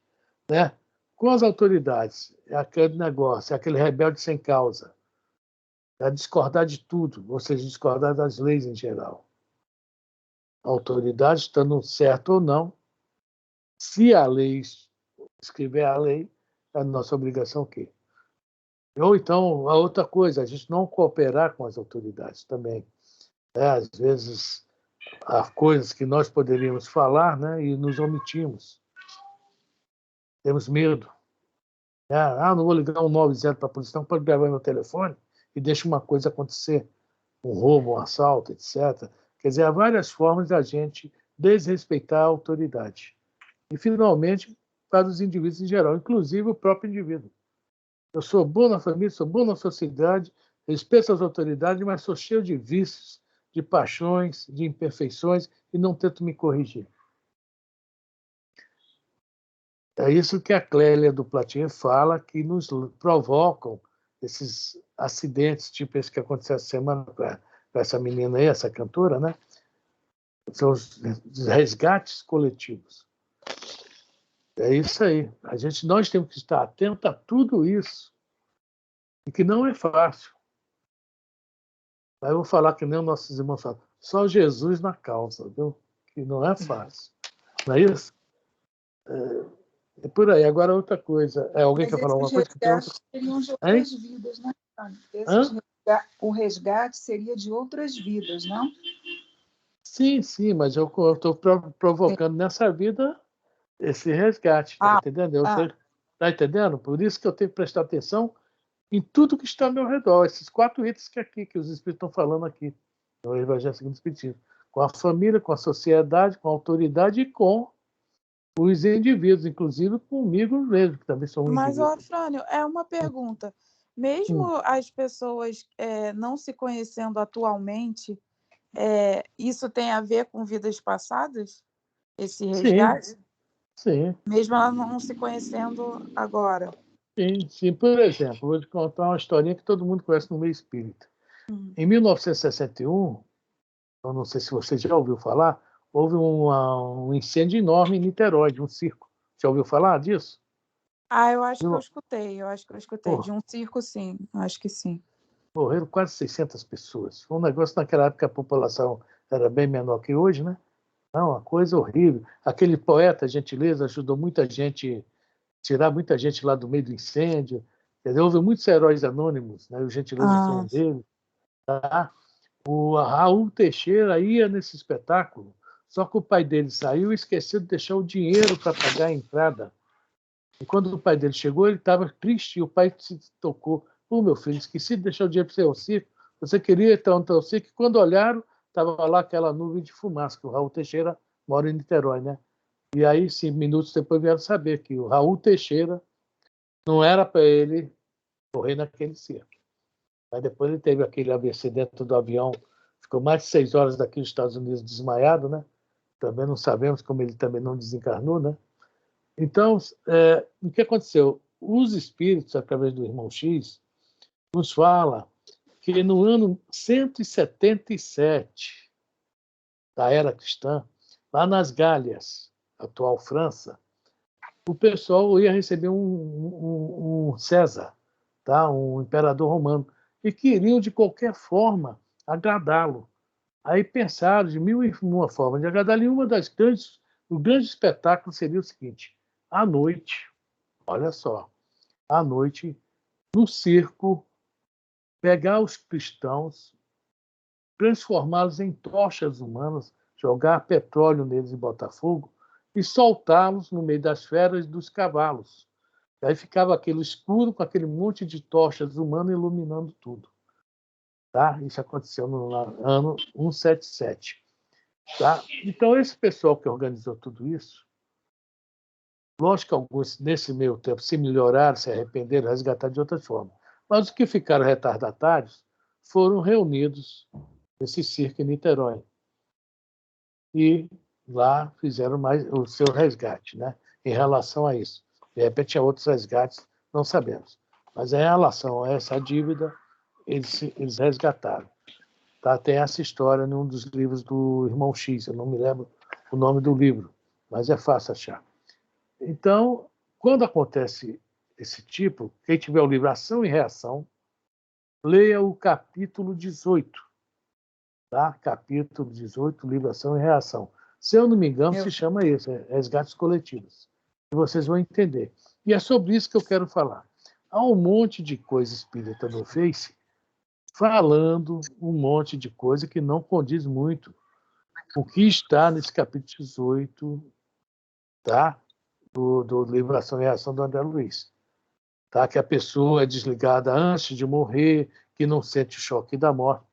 né? Com as autoridades, é aquele negócio, é aquele rebelde sem causa, é discordar de tudo, ou seja, discordar das leis em geral. A autoridade estando certo ou não, se a lei escrever a lei, é nossa obrigação o quê? Ou então, a outra coisa, a gente não cooperar com as autoridades também. Às vezes, há coisas que nós poderíamos falar, né, e nos omitimos. Temos medo. Não vou ligar um 90 para a polícia, não pode gravar meu telefone e deixa uma coisa acontecer, um roubo, um assalto, etc. Quer dizer, há várias formas da gente desrespeitar a autoridade. E, finalmente, para os indivíduos em geral, inclusive o próprio indivíduo. Eu sou bom na família, sou bom na sociedade, respeito as autoridades, mas sou cheio de vícios, de paixões, de imperfeições e não tento me corrigir. É isso que a Clélia do Platier fala, que nos provocam esses acidentes, tipo esse que aconteceu essa semana com essa menina aí, essa cantora, né? São os resgates coletivos. É isso aí. Nós temos que estar atentos a tudo isso. E que não é fácil. Aí eu vou falar que nem os nossos irmãos falam. Só Jesus na causa, viu? Que não é fácil. Não é isso? É por aí. Agora, outra coisa. Alguém quer falar alguma coisa? Resgates seriam de outras vidas, né? O resgate seria de outras vidas, não? Sim, mas eu estou provocando nessa vida esse resgate, tá entendendo? Tá entendendo? Por isso que eu tenho que prestar atenção em tudo que está ao meu redor, esses 4 itens que os Espíritos estão falando aqui, no Evangelho segundo o Espiritismo. Com a família, com a sociedade, com a autoridade e com os indivíduos, inclusive comigo mesmo, que também sou um Mas, indivíduo. Frânio, é uma pergunta. Mesmo as pessoas não se conhecendo atualmente, isso tem a ver com vidas passadas? Esse Sim, resgate? sim, Mesmo ela não se conhecendo agora? sim, sim. Por exemplo, vou te contar uma historinha que todo mundo conhece no meio espírita. Em 1961, eu não sei se você já ouviu falar, houve um incêndio enorme em Niterói, de um circo. Já ouviu falar disso? Eu acho que eu escutei. Pô, De um circo, sim. Acho que sim. morreram quase 600 pessoas. Foi um negócio, naquela época a população era bem menor que hoje, né? Não, uma coisa horrível. Aquele poeta, Gentileza, ajudou muita gente, tirar muita gente lá do meio do incêndio. Entendeu? Houve muitos heróis anônimos, né? O Gentileza foi um Ah, deles. Tá? O Raul Teixeira ia nesse espetáculo, só que o pai dele saiu e esqueceu de deixar o dinheiro para pagar a entrada. E quando o pai dele chegou, ele estava triste e o pai se tocou. Pô, meu filho, esqueci de deixar o dinheiro para você ir ao circo. Você queria entrar no circo? E quando olharam, estava lá aquela nuvem de fumaça, que o Raul Teixeira mora em Niterói, né? E aí, 5 minutos depois, vieram saber que o Raul Teixeira não era para ele correr naquele circo. Aí depois ele teve aquele AVC dentro do avião, ficou mais de 6 horas daqui nos Estados Unidos desmaiado, né? Também não sabemos como ele também não desencarnou, né? Então, o que aconteceu? Os espíritos, através do irmão X, nos fala que no ano 177 da era cristã, lá nas Gálias, atual França, o pessoal ia receber um César, tá? Um imperador romano, e queriam, de qualquer forma, agradá-lo. Aí pensaram de mil e uma formas de agradá-lo, e o grande espetáculo seria o seguinte: à noite, olha só, à noite, no circo, pegar os cristãos, transformá-los em tochas humanas, jogar petróleo neles e botar fogo, e soltá-los no meio das feras dos cavalos. E aí ficava aquele escuro com aquele monte de tochas humanas iluminando tudo. Tá? Isso aconteceu no ano 177. Tá? Então, esse pessoal que organizou tudo isso, lógico que alguns, nesse meio tempo, se melhoraram, se arrependeram, resgataram de outra forma. Mas os que ficaram retardatários foram reunidos nesse circo em Niterói. E lá fizeram mais o seu resgate, né? Em relação a isso. De repente, tinha outros resgates, não sabemos. Mas em relação a essa dívida, eles resgataram. Tá? Tem essa história num dos livros do Irmão X, eu não me lembro o nome do livro, mas é fácil achar. Então, quando acontece esse tipo, quem tiver o livro Ação e Reação, leia o capítulo 18. Tá? Capítulo 18, livro Ação e Reação. Se eu não me engano, se chama isso, Resgates Coletivos. E vocês vão entender. E é sobre isso que eu quero falar. Há um monte de coisa espírita no Face falando um monte de coisa que não condiz muito com o que está nesse capítulo 18, tá? do livro Ação e Reação do André Luiz. Tá? Que a pessoa é desligada antes de morrer, que não sente o choque da morte.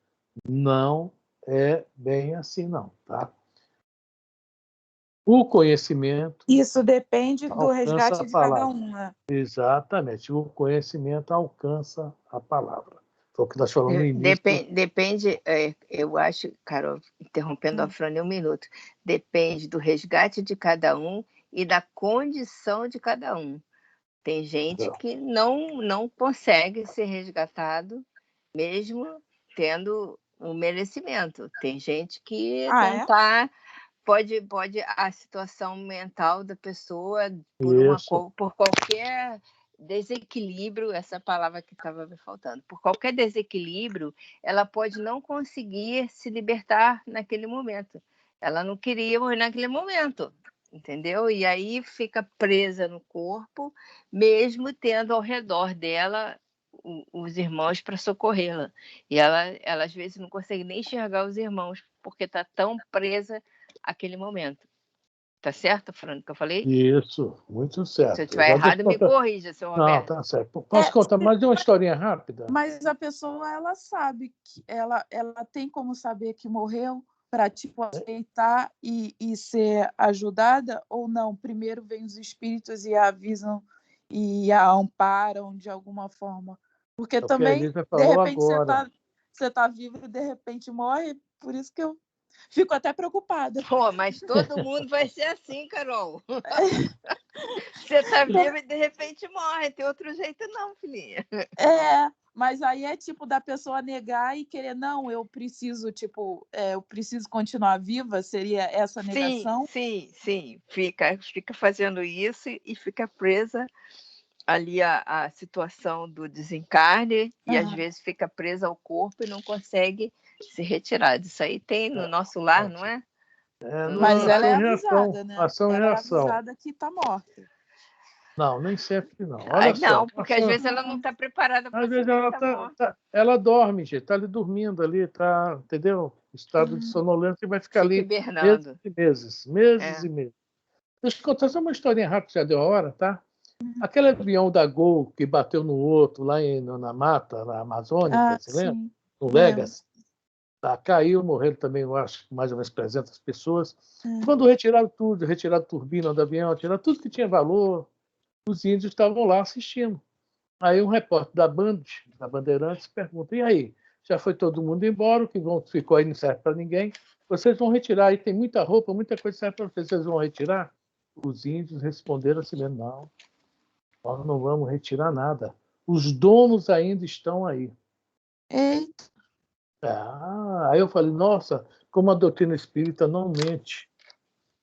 Não é bem assim, não. Tá? O conhecimento isso depende do alcança resgate a de cada palavra. um, né? Exatamente. O conhecimento alcança a palavra. Foi o que nós falamos no início. Depende, eu acho, Carol, interrompendo a Frane um minuto, depende do resgate de cada um e da condição de cada um. Tem gente que não consegue ser resgatado, mesmo tendo um merecimento. Tem gente que não está. Pode a situação mental da pessoa, por qualquer desequilíbrio, essa palavra que estava me faltando, por qualquer desequilíbrio, ela pode não conseguir se libertar naquele momento. Ela não queria morrer naquele momento, entendeu? E aí fica presa no corpo, mesmo tendo ao redor dela os irmãos para socorrê-la. E ela às vezes não consegue nem enxergar os irmãos, porque está tão presa àquele momento. Tá certo, Fran, que eu falei? Isso, muito certo. Se eu estiver errado, me corrija, seu Roberto. Não, tá certo. Posso contar mais de uma historinha rápida? Mas a pessoa, ela sabe, ela tem como saber que morreu para tipo, aceitar e ser ajudada, ou não? Primeiro vem os espíritos e a avisam e a amparam de alguma forma. Porque É o que a também, Elisa de falou repente, agora. você tá vivo e de repente morre, por isso que eu fico até preocupada. Pô, mas todo mundo vai ser assim, Carol. Você tá vivo e de repente morre. Tem outro jeito não, filhinha. Mas aí é tipo da pessoa negar e querer, não, eu preciso, tipo, eu preciso continuar viva, seria essa negação? Sim. Fica fazendo isso e fica presa ali a situação do desencarne e às vezes fica presa ao corpo e não consegue se retirar. Isso aí tem no nosso lar, não é? Mas ela é Ação e reação. avisada, né? Ação e Ela é reação. avisada que está morta. Não, nem sempre não. Olha só. Não, porque às vezes ela não está preparada para Às vezes saber ela que está morta. ela dorme, gente, está ali dormindo ali, tá, entendeu? Estado de sonolência e vai ficar Fica ali hibernando. meses e meses. Deixa eu contar só uma historinha rápida, já deu a hora, tá? Aquele avião da Gol que bateu no outro lá na mata, na Amazônica, você lembra? Sim. No Legacy. Tá, caiu, morreram também, eu acho, mais ou menos 300 pessoas. Quando retiraram tudo, retiraram a turbina do avião, tiraram tudo que tinha valor, os índios estavam lá assistindo. Aí um repórter da Bandeirantes, pergunta, e aí, já foi todo mundo embora, o que ficou aí não serve para ninguém, vocês vão retirar, aí tem muita roupa, muita coisa serve para vocês vão retirar? Os índios responderam assim mesmo, não, nós não vamos retirar nada. Os donos ainda estão aí. Eita. Aí eu falei, nossa, como a doutrina espírita não mente.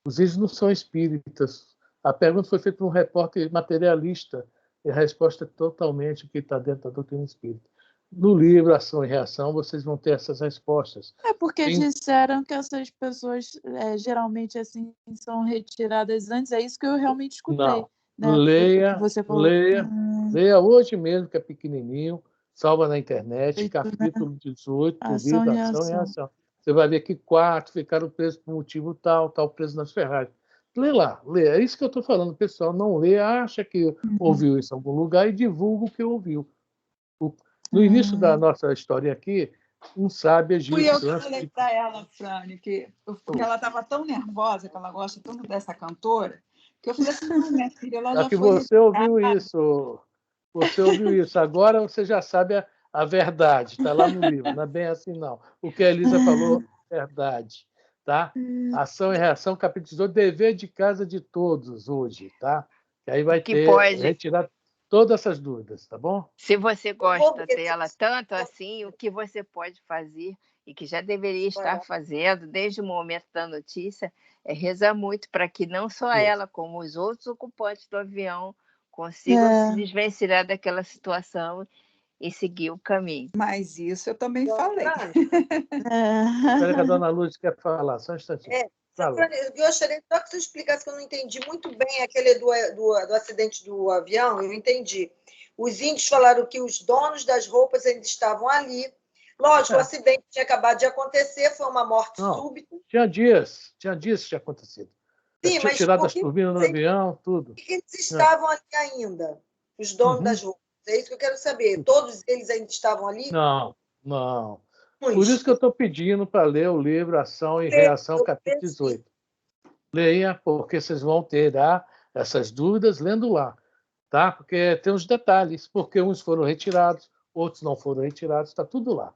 Os índios não são espíritas. A pergunta foi feita por um repórter materialista e a resposta é totalmente o que está dentro da doutrina espírita. No livro Ação e Reação, vocês vão ter essas respostas. É porque disseram que essas pessoas geralmente assim são retiradas antes. É isso que eu realmente escutei. Não. Né? Leia hoje mesmo, que é pequenininho, salva na internet, capítulo 18 do livro Ação e Reação. Você vai ver que 4 ficaram presos por motivo tal preso nas Ferragens. Lê lá, lê. É isso que eu estou falando. O pessoal não lê, acha que ouviu isso em algum lugar e divulga o que ouviu. No início da nossa história aqui, um sábio egípcio... Fui eu que falei para ela, Frane, porque ela estava tão nervosa, que ela gosta tanto dessa cantora, que eu falei assim, não, minha filha, ela já que foi... Você ouviu isso. Você ouviu isso. Agora você já sabe a verdade. Está lá no livro. Não é bem assim, não. O que a Elisa falou é verdade. Tá? Ação e Reação, capítulo 18, dever de casa de todos hoje. Tá? Que aí vai retirar todas essas dúvidas, tá bom? Se você gosta dela tanto assim, o que você pode fazer e que já deveria estar fazendo desde o momento da notícia é rezar muito para que não só ela, como os outros ocupantes do avião consigam se desvencilhar daquela situação e seguir o caminho. Mas isso eu também falei. Espera que a dona Luz quer falar, só um instantinho. Eu gostaria só que você explicasse, que eu não entendi muito bem aquele do acidente do avião, eu entendi. Os índios falaram que os donos das roupas ainda estavam ali. Lógico, o acidente tinha acabado de acontecer, foi uma morte súbita. Tinha dias que tinha acontecido. Sim, tinha tirado as turbinas do avião, tudo. Por que eles estavam ali ainda, os donos das roupas? É isso que eu quero saber. Todos eles ainda estavam ali? Não. Por isso que eu estou pedindo para ler o livro Ação e Reação, capítulo 18. Leia, porque vocês vão ter essas dúvidas lendo lá. Tá? Porque tem os detalhes, porque uns foram retirados, outros não foram retirados, está tudo lá.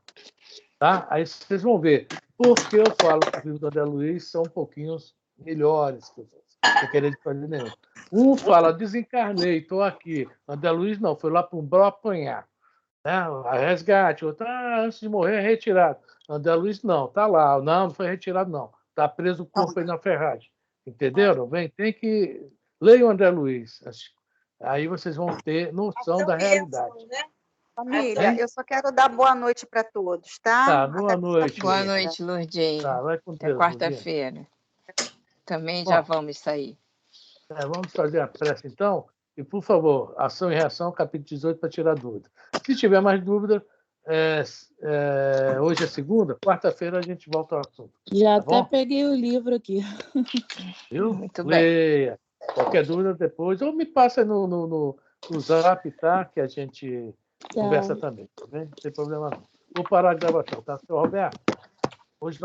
Tá? Aí vocês vão ver. Porque eu falo que os livros do André Luiz são um pouquinho melhores que os outros. Não querer fazer nenhum. Um fala, desencarnei, estou aqui. André Luiz não, foi lá para um bró apanhar. Né? A resgate, outro, antes de morrer, é retirado. André Luiz, não, está lá. Não foi retirado, não. Está preso o corpo aí na ferragem. Entenderam? Bem, tem que... Leiam o André Luiz. Aí vocês vão ter noção da realidade. Né? Família, eu só quero dar boa noite para todos, tá? Tá, boa noite. Boa noite, Lourdinha. Tá, vai com Deus. Até quarta-feira. Também já vamos sair. Vamos fazer a prece, então? E, por favor, Ação e Reação, capítulo 18, para tirar dúvida. Se tiver mais dúvida, hoje é segunda, quarta-feira a gente volta ao assunto. Já tá até peguei o livro aqui. Viu? Muito Leia. Bem. Qualquer dúvida depois, ou me passa no Zap, tá? Que a gente conversa também, tá bem? Não tem problema não. Vou parar a gravação, tá, senhor Roberto? Hoje nós